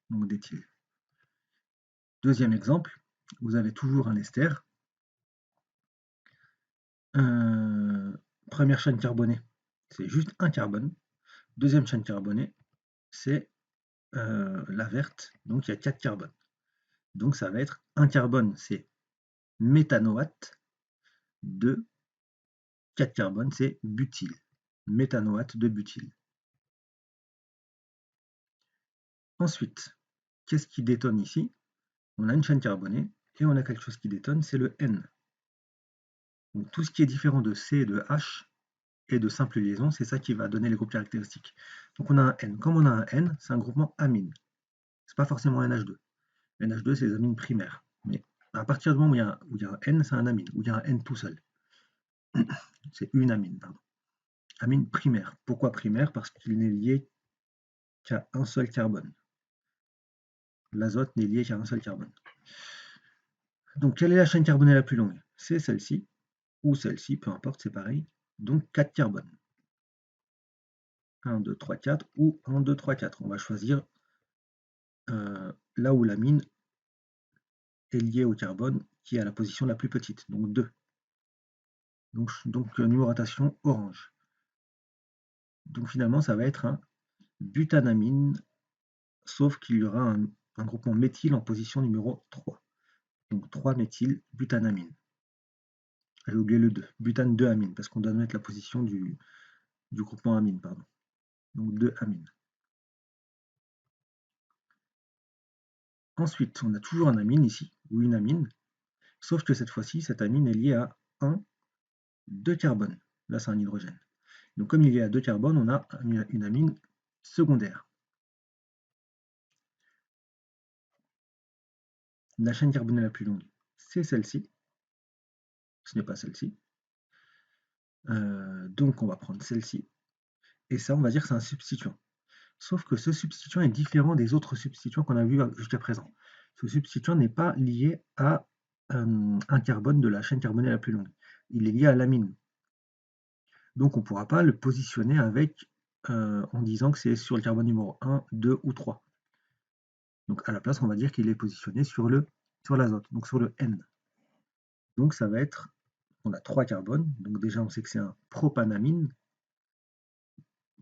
donc d'éthyle. Deuxième exemple, vous avez toujours un ester. Première chaîne carbonée, c'est juste un carbone. Deuxième chaîne carbonée, c'est la verte, donc il y a 4 carbones. Donc ça va être un carbone, c'est méthanoate, 2, 4 carbones, c'est butyle, méthanoate de butyle. Ensuite, qu'est-ce qui détonne ici? On a une chaîne carbonée et on a quelque chose qui détonne, c'est le N. Donc tout ce qui est différent de C et de H et de simple liaison, c'est ça qui va donner les groupes caractéristiques. Donc on a un N. Comme on a un N, c'est un groupement amine. C'est pas forcément un NH2. NH2, c'est les amines primaires. Mais à partir du moment où il y a un N, c'est un amine, où il y a un N tout seul. C'est une amine, pardon. Amine primaire. Pourquoi primaire? Parce qu'il n'est lié qu'à un seul carbone. L'azote n'est lié qu'à un seul carbone. Donc quelle est la chaîne carbonée la plus longue? C'est celle-ci, ou celle-ci, peu importe, c'est pareil. Donc 4 carbones. 1, 2, 3, 4, ou 1, 2, 3, 4. On va choisir là où l'amine est liée au carbone qui est à la position la plus petite, donc 2. Donc numérotation orange. Donc finalement, ça va être un butanamine, sauf qu'il y aura un groupement méthyle en position numéro 3. Donc 3-méthyl butanamine. J'ai oublié le 2, butane 2 amine, parce qu'on doit mettre la position du groupement amine, pardon. Donc 2 amine. Ensuite, on a toujours un amine ici, ou une amine, sauf que cette fois-ci, cette amine est liée à 2 carbone. Là, c'est un hydrogène. Donc comme il est lié à 2 carbones, on a une amine secondaire. La chaîne carbonée la plus longue, c'est celle-ci. Ce n'est pas celle-ci. Donc on va prendre celle-ci. Et ça, on va dire que c'est un substituant. Sauf que ce substituant est différent des autres substituants qu'on a vus jusqu'à présent. Ce substituant n'est pas lié à un carbone de la chaîne carbonée la plus longue. Il est lié à l'amine. Donc on ne pourra pas le positionner avec en disant que c'est sur le carbone numéro 1, 2 ou 3. Donc à la place, on va dire qu'il est positionné sur l'azote, donc sur le N. Donc ça va être, on a 3 carbones, donc déjà on sait que c'est un propanamine.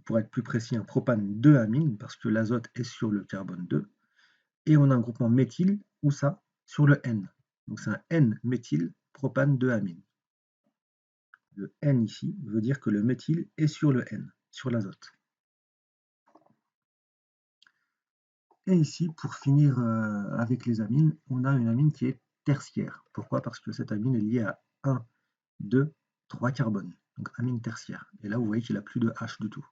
Pour être plus précis, un propane 2-amine, parce que l'azote est sur le carbone 2. Et on a un groupement méthyle, où ça, sur le N. Donc c'est un N-méthyle propane 2-amine. Le N ici veut dire que le méthyle est sur le N, sur l'azote. Et ici, pour finir avec les amines, on a une amine qui est tertiaire. Pourquoi? Parce que cette amine est liée à 1, 2, 3 carbones. Donc amine tertiaire. Et là, vous voyez qu'il n'a plus de H du tout.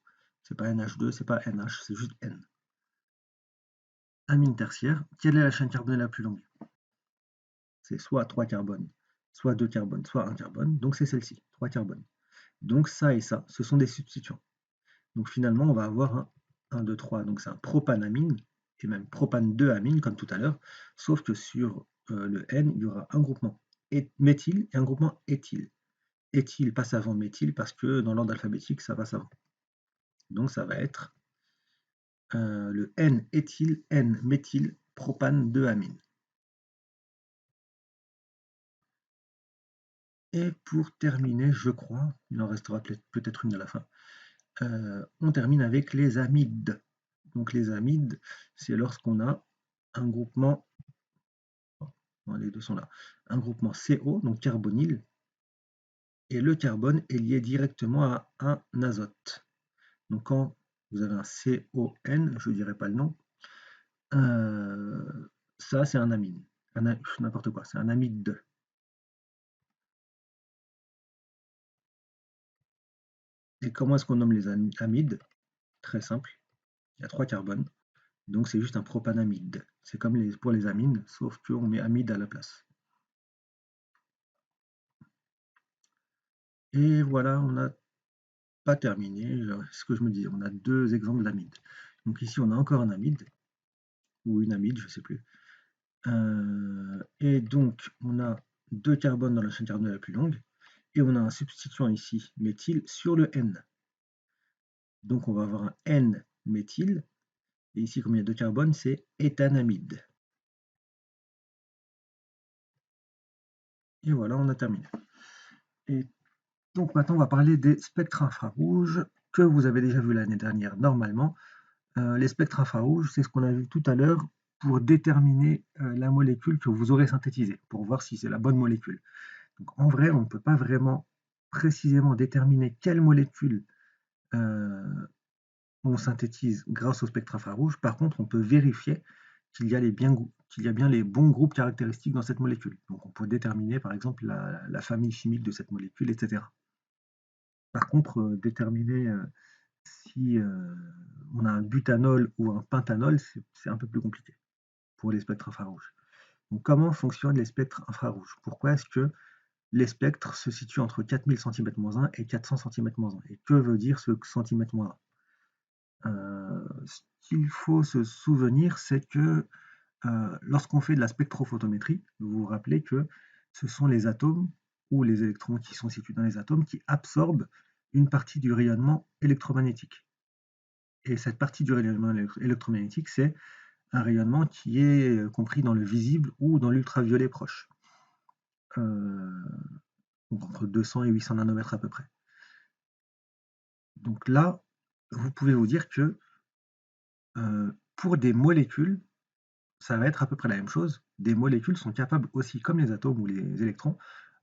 C'est pas NH2, c'est pas NH, c'est juste N. Amine tertiaire, quelle est la chaîne carbonée la plus longue? C'est soit 3 carbones, soit 2 carbones, soit 1 carbone. Donc c'est celle-ci, 3 carbones. Donc ça et ça, ce sont des substituants. Donc finalement, on va avoir un 1, 2, 3. Donc c'est un propanamine, et même propane 2-amine, comme tout à l'heure, sauf que sur le N, il y aura un groupement méthyle et un groupement éthyle. Éthyle passe avant méthyle parce que dans l'ordre alphabétique, ça passe avant. Donc ça va être le N-éthyle, N-méthyle, propane 2-amine. Et pour terminer, je crois, il en restera peut-être une à la fin, on termine avec les amides. Donc les amides, c'est lorsqu'on a un groupement, les deux sont là, un groupement CO, donc carbonyle, et le carbone est lié directement à un azote. Donc quand vous avez un CON, je ne dirai pas le nom, ça c'est un amine. N'importe quoi, c'est un amide. Et comment est-ce qu'on nomme les amides? Très simple, il y a 3 carbones, donc c'est juste un propanamide. C'est comme pour les amines, sauf qu'on met amide à la place. Et voilà, on n'a pas terminé. Ce que je me disais, on a 2 exemples d'amides. Donc ici, on a encore un amide, ou une amide, je ne sais plus. Et donc, on a 2 carbones dans la chaîne carbonée la plus longue, et on a un substituant ici, méthyle, sur le N. Donc on va avoir un N-méthyle, et ici, comme il y a 2 carbones, c'est éthanamide. Et voilà, on a terminé. Et donc maintenant, on va parler des spectres infrarouges que vous avez déjà vu l'année dernière normalement. Les spectres infrarouges, c'est ce qu'on a vu tout à l'heure pour déterminer la molécule que vous aurez synthétisée, pour voir si c'est la bonne molécule. Donc, en vrai, on ne peut pas vraiment précisément déterminer quelle molécule on synthétise grâce au spectre infrarouge. Par contre, on peut vérifier qu'il y a bien les bons groupes caractéristiques dans cette molécule. Donc on peut déterminer par exemple la famille chimique de cette molécule, etc. Par contre, déterminer si on a un butanol ou un pentanol, c'est un peu plus compliqué pour les spectres infrarouges. Donc comment fonctionnent les spectres infrarouges? Pourquoi est-ce que les spectres se situent entre 4000 cm-1 et 400 cm-1? Et que veut dire ce cm-1? Ce qu'il faut se souvenir, c'est que lorsqu'on fait de la spectrophotométrie, vous vous rappelez que ce sont les atomes ou les électrons qui sont situés dans les atomes qui absorbent une partie du rayonnement électromagnétique. Et cette partie du rayonnement électromagnétique, c'est un rayonnement qui est compris dans le visible ou dans l'ultraviolet proche, entre 200 et 800 nanomètres à peu près. Donc là, vous pouvez vous dire que pour des molécules, ça va être à peu près la même chose. Des molécules sont capables aussi, comme les atomes ou les électrons,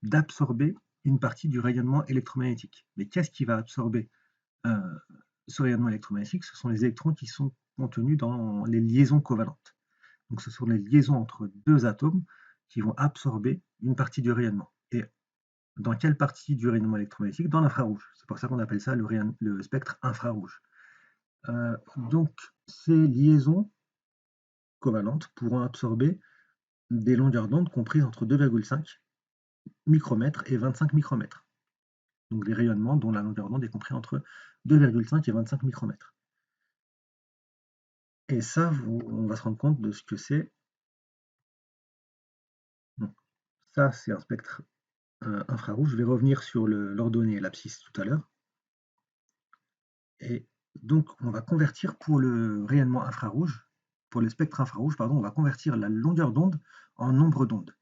d'absorber une partie du rayonnement électromagnétique. Mais qu'est-ce qui va absorber ce rayonnement électromagnétique? Ce sont les électrons qui sont contenus dans les liaisons covalentes. Donc ce sont les liaisons entre deux atomes qui vont absorber une partie du rayonnement. Et dans quelle partie du rayonnement électromagnétique? Dans l'infrarouge. C'est pour ça qu'on appelle ça le spectre infrarouge. Donc ces liaisons covalentes pourront absorber des longueurs d'onde comprises entre 2,5 micromètres et 25 micromètres. Donc des rayonnements dont la longueur d'onde est comprise entre 2,5 et 25 micromètres. Et ça, on va se rendre compte de ce que c'est. Donc, ça, c'est un spectre infrarouge. Je vais revenir sur l'ordonnée et l'abscisse tout à l'heure. Et donc, on va convertir pour le rayonnement infrarouge, pour le spectre infrarouge, pardon, on va convertir la longueur d'onde en nombre d'ondes.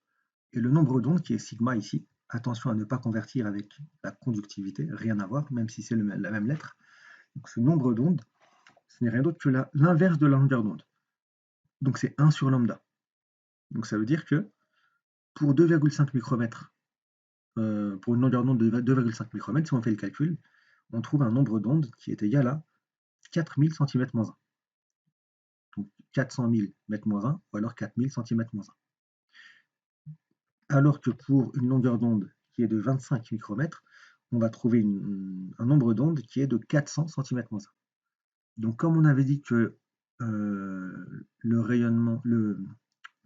Et le nombre d'ondes, qui est sigma ici, attention à ne pas convertir avec la conductivité, rien à voir, même si c'est la même lettre. Donc ce nombre d'ondes, ce n'est rien d'autre que l'inverse de la longueur d'onde. Donc c'est 1 sur lambda. Donc ça veut dire que pour 2,5 micromètres, pour une longueur d'onde de 2,5 micromètres, si on fait le calcul, on trouve un nombre d'ondes qui est égal à 4000 cm-1. Donc 400 000 m-1 ou alors 4000 cm-1. Alors que pour une longueur d'onde qui est de 25 micromètres, on va trouver un nombre d'ondes qui est de 400 cm-1. Donc comme on avait dit que le rayonnement,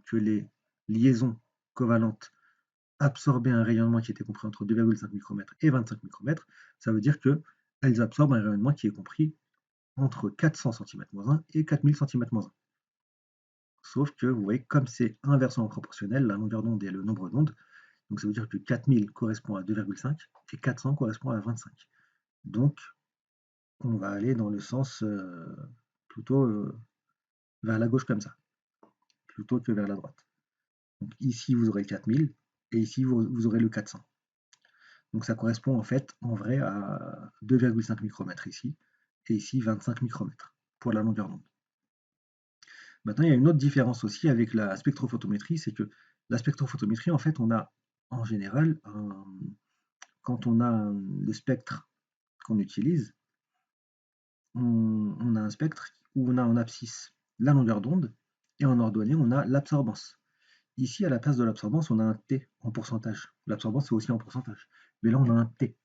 que les liaisons covalentes absorbaient un rayonnement qui était compris entre 2,5 micromètres et 25 micromètres, ça veut dire qu'elles absorbent un rayonnement qui est compris entre 400 cm-1 et 4000 cm-1. Sauf que, vous voyez, comme c'est inversement proportionnel, la longueur d'onde et le nombre d'ondes, donc ça veut dire que 4000 correspond à 2,5 et 400 correspond à 25. Donc, on va aller dans le sens plutôt vers la gauche comme ça, plutôt que vers la droite. Donc ici, vous aurez le 4000 et ici, vous aurez le 400. Donc ça correspond en fait, en vrai, à 2,5 micromètres ici, et ici 25 micromètres pour la longueur d'onde. Maintenant, il y a une autre différence aussi avec la spectrophotométrie, c'est que la spectrophotométrie, en fait, on a en général, quand on a le spectre qu'on utilise, on a un spectre où on a en abscisse la longueur d'onde, et en ordonnée, on a l'absorbance. Ici, à la place de l'absorbance, on a un T en pourcentage. L'absorbance, c'est aussi en pourcentage. Mais là, on a un T.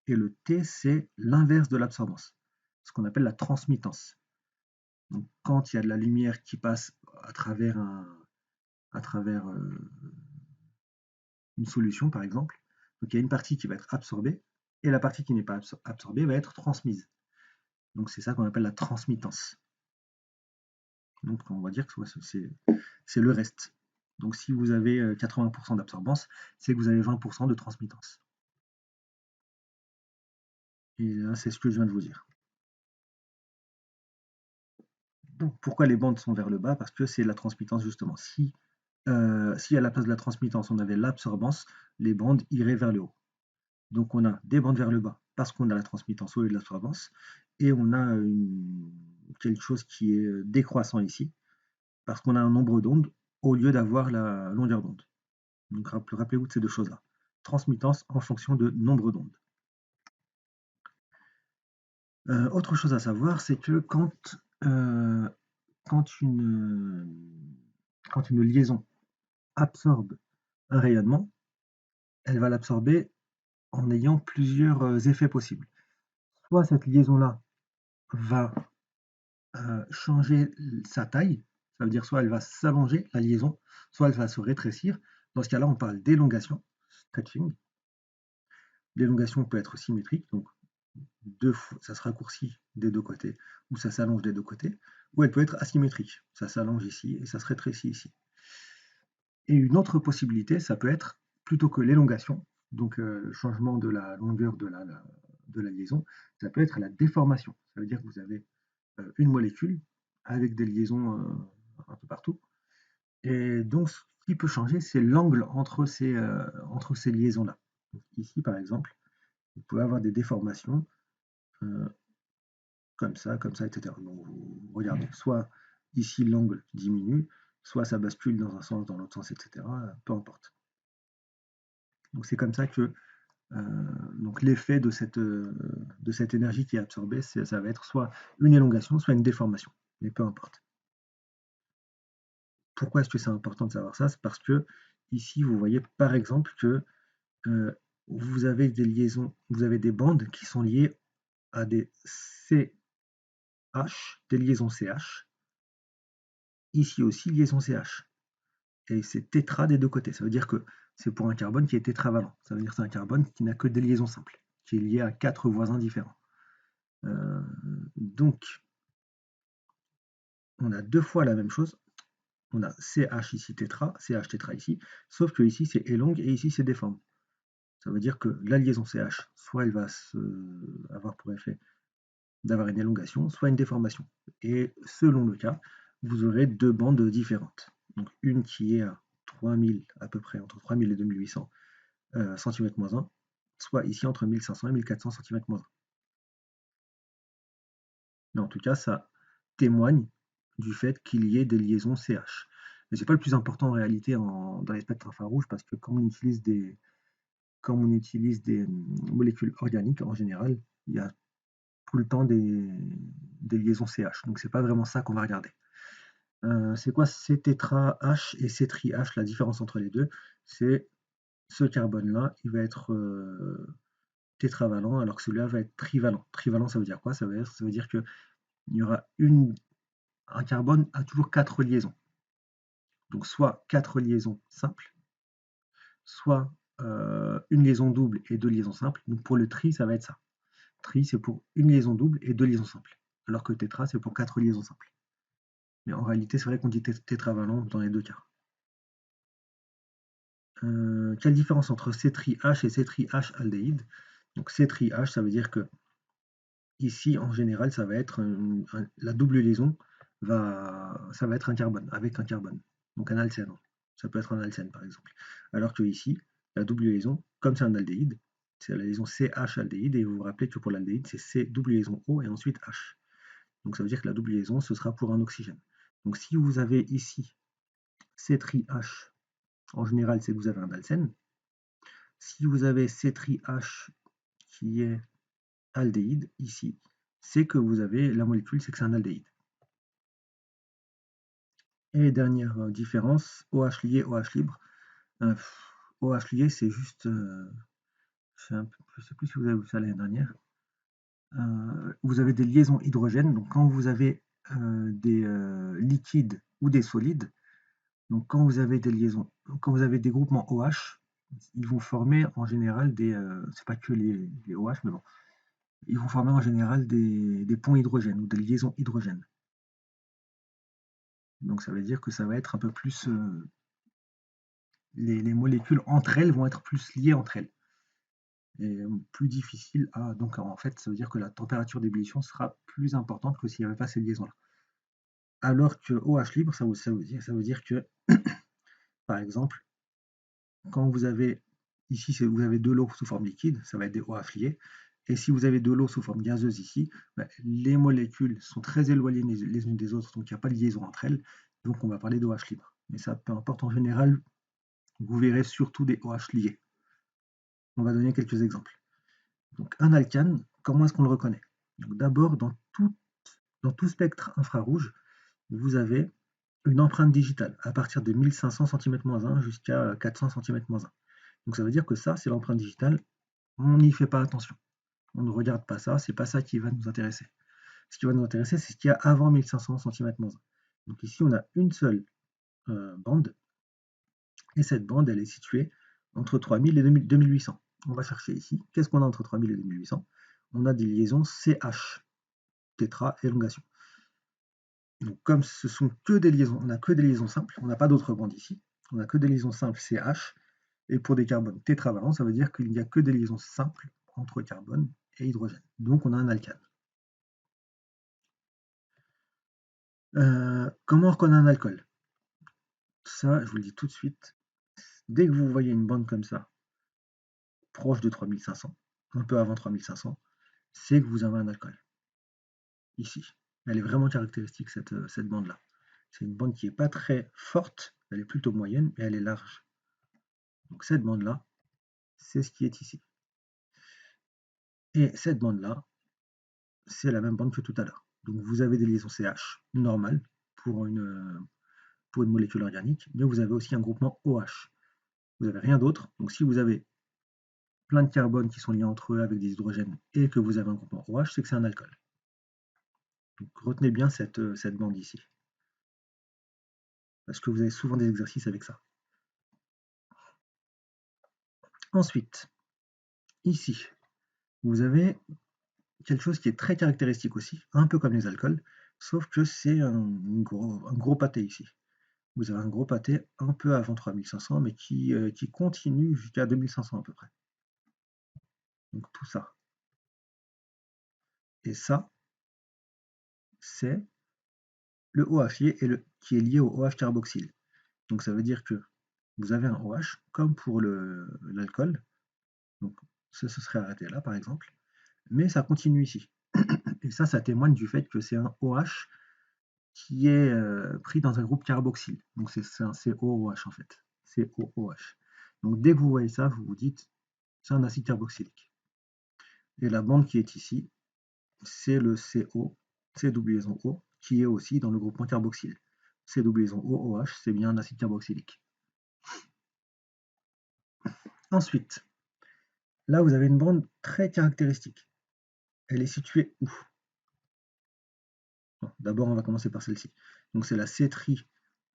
Et le T, c'est l'inverse de l'absorbance, ce qu'on appelle la transmittance. Donc, quand il y a de la lumière qui passe à travers, une solution, par exemple, donc il y a une partie qui va être absorbée, et la partie qui n'est pas absorbée va être transmise. Donc c'est ça qu'on appelle la transmittance. Donc on va dire que c'est le reste. Donc si vous avez 80% d'absorbance, c'est que vous avez 20% de transmittance. Et là, c'est ce que je viens de vous dire. Donc pourquoi les bandes sont vers le bas? Parce que c'est la transmittance justement. Si à la place de la transmittance, on avait l'absorbance, les bandes iraient vers le haut. Donc on a des bandes vers le bas parce qu'on a la transmittance au lieu de l'absorbance, et on a quelque chose qui est décroissant ici, parce qu'on a un nombre d'ondes au lieu d'avoir la longueur d'onde. Donc rappelez-vous de ces deux choses-là. Transmittance en fonction de nombre d'ondes. Autre chose à savoir, c'est que quand une liaison absorbe un rayonnement, elle va l'absorber en ayant plusieurs effets possibles. Soit cette liaison-là va changer sa taille, ça veut dire soit elle va s'allonger, la liaison, soit elle va se rétrécir. Dans ce cas-là, on parle d'élongation, stretching. L'élongation peut être symétrique, donc ça se raccourcit des deux côtés, ou ça s'allonge des deux côtés, ou elle peut être asymétrique, ça s'allonge ici et ça se rétrécit ici. Et une autre possibilité, ça peut être, plutôt que l'élongation, donc le changement de la longueur de la liaison, ça peut être la déformation. Ça veut dire que vous avez une molécule avec des liaisons un peu partout. Et donc, ce qui peut changer, c'est l'angle entre ces liaisons-là. Ici, par exemple, vous pouvez avoir des déformations comme ça, etc. Donc, vous regardez, soit ici l'angle diminue, soit ça bascule dans un sens, dans l'autre sens, etc. Peu importe. Donc, c'est comme ça que donc l'effet de cette énergie qui est absorbée, ça va être soit une élongation, soit une déformation, mais peu importe. Pourquoi est-ce que c'est important de savoir ça? C'est parce que ici, vous voyez par exemple que vous avez des liaisons, vous avez des bandes qui sont liées à des CH, des liaisons CH. Ici aussi, liaison CH. Et c'est tétra des deux côtés. Ça veut dire que c'est pour un carbone qui est tétravalent. Ça veut dire que c'est un carbone qui n'a que des liaisons simples, qui est lié à 4 voisins différents. Donc, on a deux fois la même chose. On a CH ici tétra, CH tétra ici, sauf que ici c'est élongue et ici c'est déforme. Ça veut dire que la liaison CH, soit elle va avoir pour effet d'avoir une élongation, soit une déformation. Et selon le cas, vous aurez deux bandes différentes. Donc une qui est à 3000 à peu près, entre 3000 et 2800 cm-1, soit ici entre 1500 et 1400 cm-1. Mais en tout cas, ça témoigne du fait qu'il y ait des liaisons CH. Mais ce n'est pas le plus important en réalité dans les spectres infrarouges parce que quand on utilise des molécules organiques en général, il y a tout le temps des liaisons CH. Donc c'est pas vraiment ça qu'on va regarder. C'est quoi C-tétra H et C-tri-H? La différence entre les deux, c'est ce carbone-là, il va être tétravalent alors que celui-là va être trivalent. Trivalent, ça veut dire quoi? Ça veut dire qu'il y aura un carbone a toujours 4 liaisons. Donc soit 4 liaisons simples, soit une liaison double et 2 liaisons simples. Donc pour le tri, ça va être ça. Tri, c'est pour une liaison double et 2 liaisons simples. Alors que tétra, c'est pour 4 liaisons simples. Mais en réalité, c'est vrai qu'on dit tétravalent dans les deux cas. Quelle différence entre C-tri-H et C-tri-H aldéhyde? Donc C-tri-H, ça veut dire que ici, en général, ça va être la double liaison, ça va être un carbone, avec un carbone. Donc un alcène. Ça peut être un alcène, par exemple. Alors que ici, la double liaison, comme c'est un aldéhyde, c'est la liaison CH aldéhyde, et vous vous rappelez que pour l'aldéhyde, c'est C double liaison O et ensuite H. Donc ça veut dire que la double liaison, ce sera pour un oxygène. Donc si vous avez ici C-tri-H, en général, c'est que vous avez un alcène. Si vous avez C-tri-H qui est aldéhyde, ici, c'est que vous avez la molécule, c'est que c'est un aldéhyde. Et dernière différence, OH lié, OH libre. OH lié, c'est juste, je ne sais plus si vous avez vu ça l'année dernière. Vous avez des liaisons hydrogènes, donc quand vous avez des liquides ou des solides, donc quand vous avez des liaisons, quand vous avez des groupements OH, ils vont former en général c'est pas que les OH, mais bon, ils vont former en général des ponts hydrogènes ou des liaisons hydrogènes. Donc ça veut dire que ça va être un peu plus, les molécules entre elles vont être plus liées entre elles. Et plus difficile à. Donc en fait, ça veut dire que la température d'ébullition sera plus importante que s'il n'y avait pas ces liaisons-là. Alors que OH libre, ça veut dire que, par exemple, quand vous avez ici, vous avez de l'eau sous forme liquide, ça va être des OH liés. Et si vous avez de l'eau sous forme gazeuse ici, les molécules sont très éloignées les unes des autres, donc il n'y a pas de liaison entre elles. Donc on va parler d'OH libre. Mais ça, peu importe, en général, vous verrez surtout des OH liés. On va donner quelques exemples. Donc un alcane, comment est-ce qu'on le reconnaît? Donc d'abord, dans tout spectre infrarouge, vous avez une empreinte digitale à partir de 1500 cm-1 jusqu'à 400 cm-1. Donc ça veut dire que ça, c'est l'empreinte digitale, on n'y fait pas attention. On ne regarde pas ça, c'est pas ça qui va nous intéresser. Ce qui va nous intéresser, c'est ce qu'il y a avant 1500 cm-1. Donc ici, on a une seule bande, et cette bande, elle est située entre 3000 et 2800. On va chercher ici. Qu'est-ce qu'on a entre 3000 et 2800? On a des liaisons CH, tétra-élongation. Donc comme ce sont que des liaisons, on n'a que des liaisons simples, on n'a pas d'autres bandes ici, on n'a que des liaisons simples CH, et pour des carbones tétravalents, ça veut dire qu'il n'y a que des liaisons simples entre carbone et hydrogène. Donc on a un alcane. Comment on reconnaît un alcool? Ça, je vous le dis tout de suite, dès que vous voyez une bande comme ça, proche de 3500, un peu avant 3500, c'est que vous avez un alcool. Ici. Elle est vraiment caractéristique, cette bande-là. C'est une bande qui n'est pas très forte, elle est plutôt moyenne, mais elle est large. Donc cette bande-là, c'est ce qui est ici. Et cette bande-là, c'est la même bande que tout à l'heure. Donc vous avez des liaisons CH normales pour pour une molécule organique, mais vous avez aussi un groupement OH. Vous n'avez rien d'autre. Donc si vous avez plein de carbones qui sont liés entre eux avec des hydrogènes et que vous avez un groupement OH, c'est que c'est un alcool. Donc retenez bien cette bande ici, parce que vous avez souvent des exercices avec ça. Ensuite, ici, vous avez quelque chose qui est très caractéristique aussi, un peu comme les alcools, sauf que c'est un gros pâté ici. Vous avez un gros pâté un peu avant 3500, mais qui continue jusqu'à 2500 à peu près. Donc tout ça. Et ça, c'est le OH qui est lié au OH carboxyle. Donc ça veut dire que vous avez un OH, comme pour l'alcool, donc ça se serait arrêté là par exemple, mais ça continue ici. Et ça témoigne du fait que c'est un OH qui est pris dans un groupe carboxyle. Donc c'est un COOH en fait, COOH. Donc dès que vous voyez ça, vous vous dites c'est un acide carboxylique. Et la bande qui est ici, c'est le CO, C double liaison O, qui est aussi dans le groupement carboxyle. C double liaison OOH, c'est bien un acide carboxylique. Ensuite, là vous avez une bande très caractéristique. Elle est située où? D'abord, on va commencer par celle-ci. Donc c'est la C-tri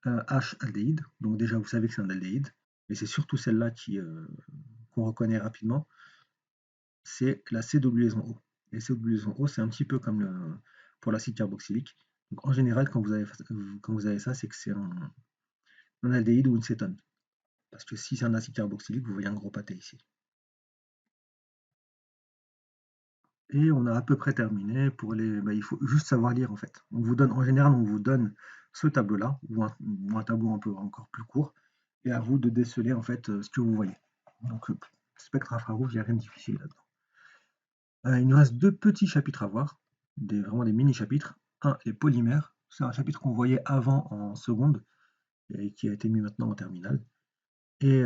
H aldéhyde. Donc déjà, vous savez que c'est un aldéhyde. Et c'est surtout celle-là qu'on reconnaît rapidement. C'est la C double liaison O. Et C double liaison O, c'est un petit peu comme pour l'acide carboxylique. Donc en général, quand vous avez ça, c'est que c'est un aldéhyde ou une cétone. Parce que si c'est un acide carboxylique, vous voyez un gros pâté ici. Et on a à peu près terminé pour il faut juste savoir lire en fait. En général, on vous donne ce tableau-là, ou un tableau un peu encore plus court, et à vous de déceler en fait ce que vous voyez. Donc, spectre infrarouge, il n'y a rien de difficile là-dedans. Il nous reste deux petits chapitres à voir, vraiment des mini-chapitres. Un, les polymères. C'est un chapitre qu'on voyait avant en seconde, et qui a été mis maintenant en terminale. Et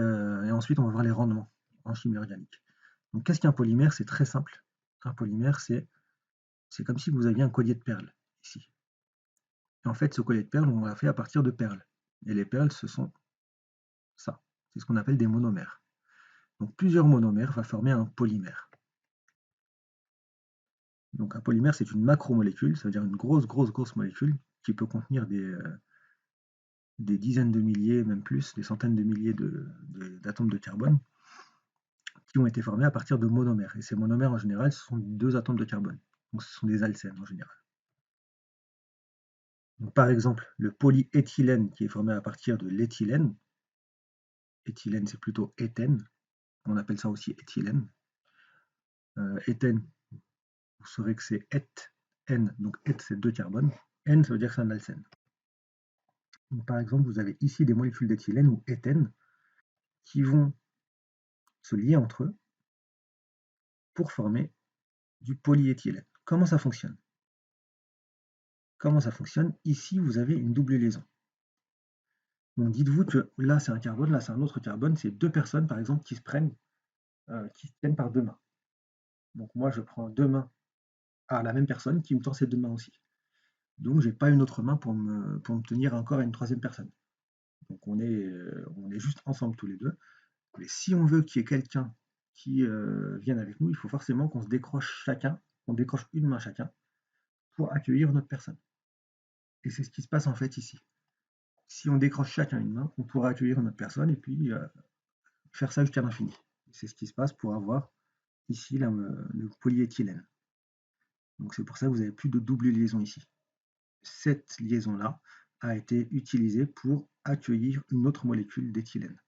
ensuite, on va voir les rendements en chimie organique. Donc, qu'est-ce qu'un polymère? C'est très simple. Un polymère, c'est comme si vous aviez un collier de perles ici. Et en fait, ce collier de perles, on l'a fait à partir de perles. Et les perles, ce sont ça. C'est ce qu'on appelle des monomères. Donc plusieurs monomères vont former un polymère. Donc un polymère, c'est une macromolécule, ça veut dire une grosse molécule qui peut contenir des dizaines de milliers, même plus, des centaines de milliers d'atomes de carbone qui ont été formés à partir de monomères. Et ces monomères, en général, ce sont deux atomes de carbone. Donc ce sont des alcènes en général. Donc, par exemple, le polyéthylène qui est formé à partir de l'éthylène. Éthylène, c'est plutôt éthène. On appelle ça aussi éthylène. Éthène, vous saurez que c'est N, donc eth c'est 2 carbones, N ça veut dire que c'est un alcène. Donc, par exemple, vous avez ici des molécules d'éthylène ou éthène qui vont se lier entre eux pour former du polyéthylène. Comment ça fonctionne? Ici, vous avez une double liaison. Donc dites-vous que là c'est un carbone, là c'est un autre carbone, c'est deux personnes par exemple qui se tiennent par deux mains. Donc moi je prends deux mains à la même personne qui me tend ses deux mains aussi. Donc j'ai pas une autre main pour me tenir encore à une troisième personne. Donc on est juste ensemble tous les deux. Mais si on veut qu'il y ait quelqu'un qui vienne avec nous, il faut forcément qu'on se décroche chacun, on décroche une main chacun pour accueillir notre personne. Et c'est ce qui se passe en fait ici. Si on décroche chacun une main, on pourra accueillir notre personne et puis faire ça jusqu'à l'infini. C'est ce qui se passe pour avoir ici le polyéthylène. Donc c'est pour ça que vous n'avez plus de double liaison ici. Cette liaison-là a été utilisée pour accueillir une autre molécule d'éthylène.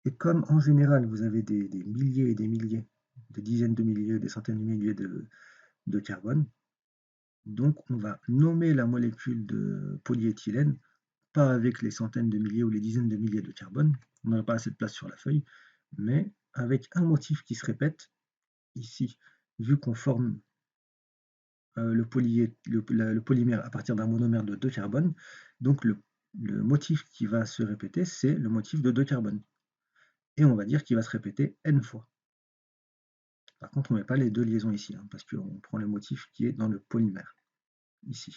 Et comme en général vous avez des milliers et des milliers, des dizaines de milliers, des centaines de milliers de carbone, donc on va nommer la molécule de polyéthylène, pas avec les centaines de milliers ou les dizaines de milliers de carbone, on n'aurait pas assez de place sur la feuille, mais avec un motif qui se répète, ici, vu qu'on forme le polymère à partir d'un monomère de 2 carbones, donc le motif qui va se répéter, c'est le motif de 2 carbones. Et on va dire qu'il va se répéter n fois. Par contre, on ne met pas les deux liaisons ici, parce qu'on prend le motif qui est dans le polymère, ici.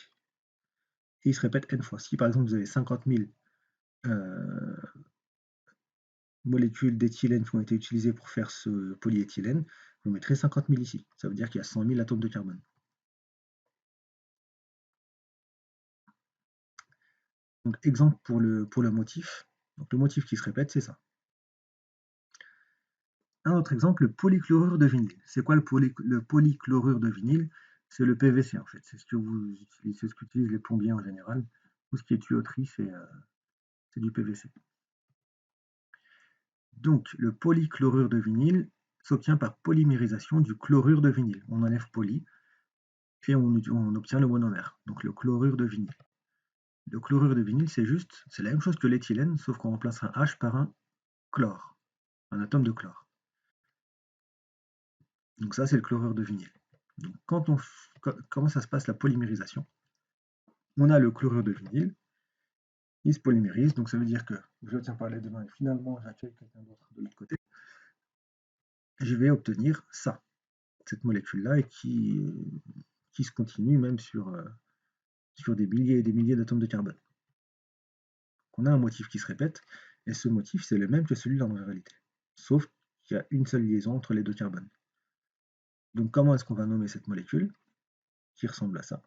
et il se répète n fois. Si par exemple vous avez 50 000 molécules d'éthylène qui ont été utilisées pour faire ce polyéthylène, vous mettrez 50 000 ici. Ça veut dire qu'il y a 100 000 atomes de carbone. Donc exemple pour le motif. Donc le motif qui se répète, c'est ça. Un autre exemple, le polychlorure de vinyle. C'est quoi le polychlorure de vinyle? C'est le PVC en fait. C'est ce que vous utilisez, c'est ce qu'utilisent les plombiers en général. Tout ce qui est tuyauterie, c'est du PVC. Donc le polychlorure de vinyle s'obtient par polymérisation du chlorure de vinyle. On enlève poly et on obtient le monomère, donc le chlorure de vinyle. Le chlorure de vinyle, c'est la même chose que l'éthylène, sauf qu'on remplace un H par un chlore, un atome de chlore. Donc ça, c'est le chlorure de vinyle. Donc comment ça se passe la polymérisation? On a le chlorure de vinyle, il se polymérise, donc ça veut dire que je le tiens par les deux mains et finalement j'accueille quelqu'un d'autre de l'autre côté. Je vais obtenir ça, cette molécule-là, et qui se continue même sur des milliers et des milliers d'atomes de carbone. On a un motif qui se répète, et ce motif, c'est le même que celui-là en réalité. Sauf qu'il y a une seule liaison entre les deux carbones. Donc comment est-ce qu'on va nommer cette molécule, qui ressemble à ça?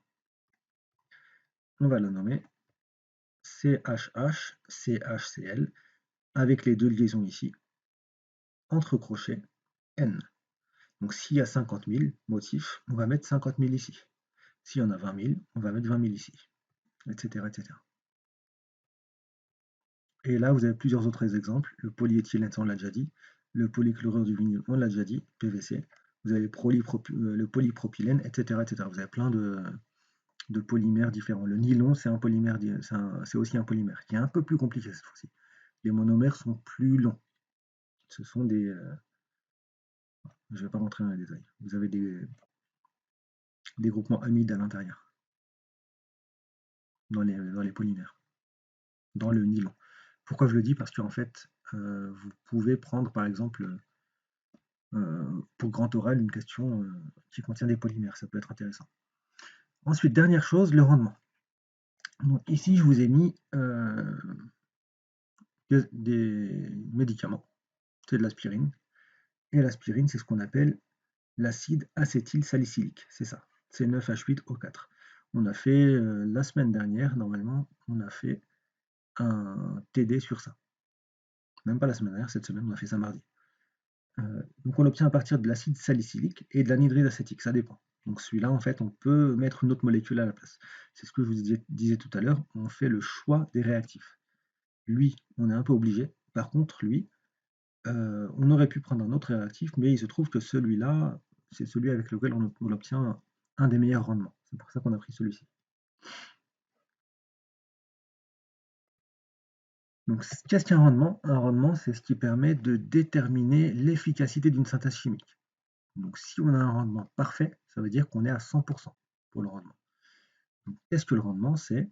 On va la nommer CHH, CHCl, avec les deux liaisons ici, entre crochets, N. Donc s'il y a 50 000 motifs, on va mettre 50 000 ici. S'il y en a 20 000, on va mettre 20 000 ici, etc., etc. Et là, vous avez plusieurs autres exemples. Le polyéthylène, on l'a déjà dit. Le polychlorure du vinyle, on l'a déjà dit, PVC. Vous avez le polypropylène, etc., etc. Vous avez plein de polymères différents. Le nylon, c'est un polymère, c'est aussi un polymère qui est un peu plus compliqué cette fois-ci. Les monomères sont plus longs. Ce sont des... je ne vais pas rentrer dans les détails. Vous avez des groupements amides à l'intérieur, dans les polymères, dans le nylon. Pourquoi je le dis? Parce qu'en fait, vous pouvez prendre par exemple pour grand oral une question qui contient des polymères, ça peut être intéressant. Ensuite, dernière chose, le rendement. Donc ici, je vous ai mis des médicaments, c'est de l'aspirine, et l'aspirine, c'est ce qu'on appelle l'acide acétylsalicylique, c'est ça, c'est 9H8O4. On a fait, la semaine dernière, normalement, on a fait un TD sur ça. Même pas la semaine dernière, cette semaine, on a fait ça mardi. Donc on l'obtient à partir de l'acide salicylique et de l'anhydride acétique, ça dépend. Donc celui-là, en fait, on peut mettre une autre molécule à la place. C'est ce que je vous disais tout à l'heure, on fait le choix des réactifs. Lui, on est un peu obligé. Par contre, lui, on aurait pu prendre un autre réactif, mais il se trouve que celui-là, c'est celui avec lequel on obtient un des meilleurs rendements. C'est pour ça qu'on a pris celui-ci. Donc qu'est-ce qu'un rendement? Un rendement, c'est ce qui permet de déterminer l'efficacité d'une synthèse chimique. Donc si on a un rendement parfait, ça veut dire qu'on est à 100% pour le rendement. Qu'est-ce que le rendement? C'est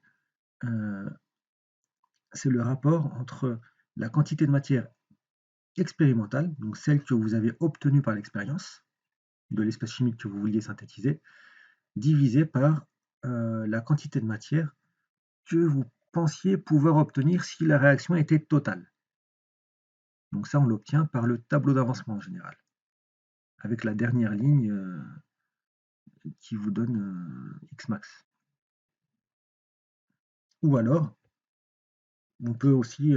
le rapport entre la quantité de matière expérimentale, donc celle que vous avez obtenue par l'expérience, de l'espèce chimique que vous vouliez synthétiser, divisée par la quantité de matière que vous pensiez pouvoir obtenir si la réaction était totale. Donc ça, on l'obtient par le tableau d'avancement en général, avec la dernière ligne qui vous donne Xmax. Ou alors, on peut aussi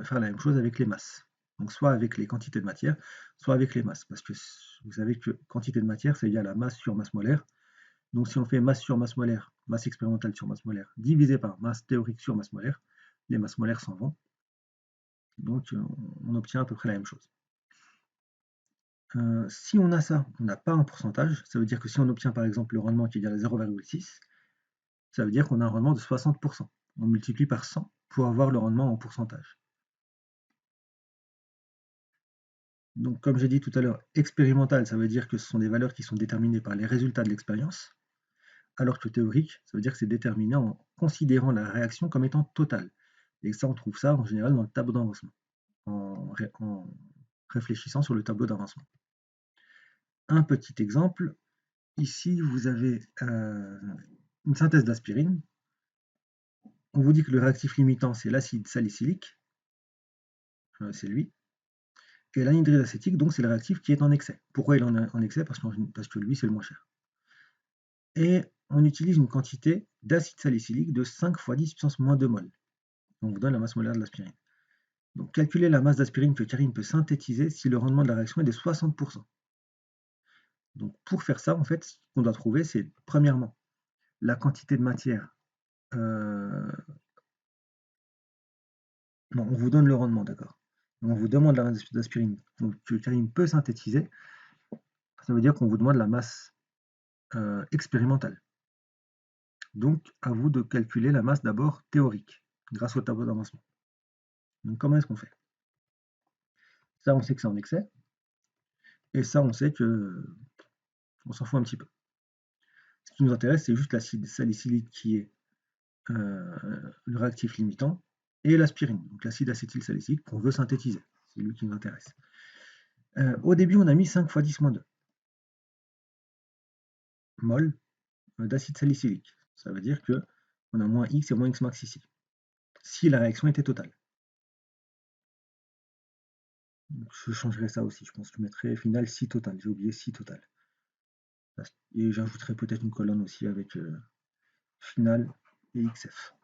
faire la même chose avec les masses. Donc soit avec les quantités de matière, soit avec les masses. Parce que vous savez que quantité de matière, c'est égal à masse sur masse molaire. Donc si on fait masse sur masse molaire, masse expérimentale sur masse molaire, divisé par masse théorique sur masse molaire, les masses molaires s'en vont. Donc on obtient à peu près la même chose. Si on a ça, on n'a pas un pourcentage. Ça veut dire que si on obtient par exemple le rendement qui est égal à 0,6, ça veut dire qu'on a un rendement de 60%. On multiplie par 100 pour avoir le rendement en pourcentage. Donc, comme j'ai dit tout à l'heure, expérimental, ça veut dire que ce sont des valeurs qui sont déterminées par les résultats de l'expérience, alors que théorique, ça veut dire que c'est déterminé en considérant la réaction comme étant totale. Et ça, on trouve ça en général dans le tableau d'avancement, en réfléchissant sur le tableau d'avancement. Un petit exemple, ici, vous avez une synthèse d'aspirine. on vous dit que le réactif limitant, c'est l'acide salicylique, c'est lui, et l'anhydride acétique, donc c'est le réactif qui est en excès. Pourquoi il est en excès? Parce que lui, c'est le moins cher. Et on utilise une quantité d'acide salicylique de 5 fois 10 puissance moins 2 mol. On vous donne la masse molaire de l'aspirine. Donc calculez la masse d'aspirine que Karine peut synthétiser si le rendement de la réaction est de 60%. Donc pour faire ça, en fait, ce qu'on doit trouver, c'est premièrement la quantité de matière. Non, on vous donne le rendement, d'accord. On vous demande la masse d'aspirine que Karine peut synthétiser. Ça veut dire qu'on vous demande la masse expérimentale. Donc, à vous de calculer la masse d'abord théorique, grâce au tableau d'avancement. Donc, comment est-ce qu'on fait? Ça, on sait que c'est en excès. Et ça, on sait que on s'en fout un petit peu. Ce qui nous intéresse, c'est juste l'acide salicylique qui est le réactif limitant et l'aspirine, donc l'acide acétylsalicylique qu'on veut synthétiser. C'est lui qui nous intéresse. Au début, on a mis 5 fois 10 moins 2 mol d'acide salicylique. Ça veut dire que on a moins X et moins X max ici, si la réaction était totale. Donc, je changerai ça aussi, je pense que je mettrai final si total, j'ai oublié si total. Et j'ajouterai peut-être une colonne aussi avec final et XF.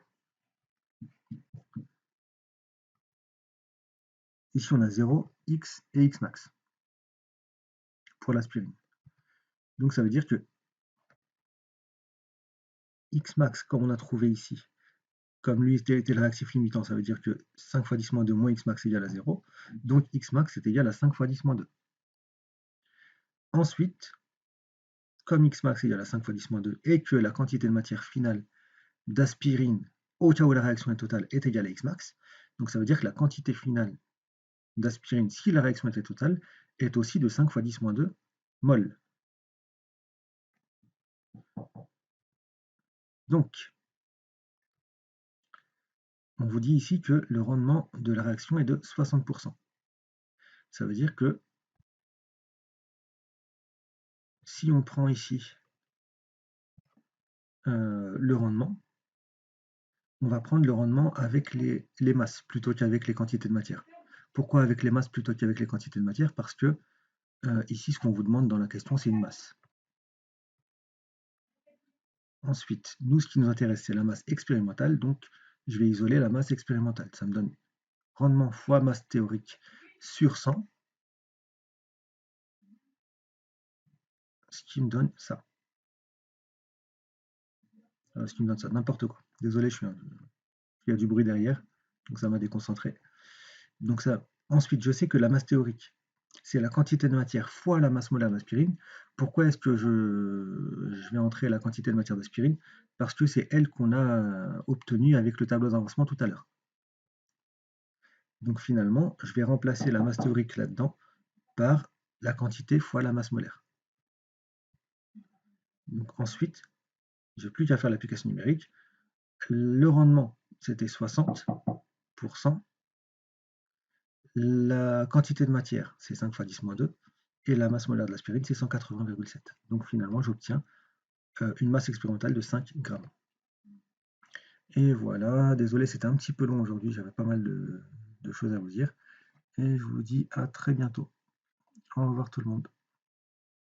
Ici on a 0, X et X max pour l'aspirine. Donc ça veut dire que X max, comme on a trouvé ici, comme lui était le réactif limitant, ça veut dire que 5 fois 10 moins 2 moins X max égale à 0. Donc X max est égal à 5 fois 10 moins 2. Ensuite, comme X max égale à 5 fois 10 moins 2 et que la quantité de matière finale d'aspirine au cas où la réaction est totale est égale à X max, donc ça veut dire que la quantité finale d'aspirine, si la réaction était totale, est aussi de 5 fois 10 moins 2 mol. Donc, on vous dit ici que le rendement de la réaction est de 60%. Ça veut dire que si on prend ici le rendement, on va prendre le rendement avec les masses plutôt qu'avec les quantités de matière. Pourquoi avec les masses plutôt qu'avec les quantités de matière? Parce que ici, ce qu'on vous demande dans la question, c'est une masse. Ensuite, nous, ce qui nous intéresse, c'est la masse expérimentale. Donc, je vais isoler la masse expérimentale. Ça me donne rendement fois masse théorique sur 100, ce qui me donne ça. Ce qui me donne ça, n'importe quoi. Désolé, il y a du bruit derrière, donc ça m'a déconcentré. Donc ça, ensuite, je sais que la masse théorique, c'est la quantité de matière fois la masse molaire d'aspirine. Pourquoi est-ce que je vais entrer la quantité de matière d'aspirine? Parce que c'est elle qu'on a obtenue avec le tableau d'avancement tout à l'heure. Donc finalement, je vais remplacer la masse théorique là-dedans par la quantité fois la masse molaire. Donc ensuite, je n'ai plus qu'à faire l'application numérique. Le rendement, c'était 60%. La quantité de matière, c'est 5 fois 10 moins 2. Et la masse molaire de l'aspirine, c'est 180,7. Donc finalement, j'obtiens une masse expérimentale de 5 grammes. Et voilà, désolé, c'était un petit peu long aujourd'hui, j'avais pas mal de choses à vous dire. Et je vous dis à très bientôt. Au revoir tout le monde.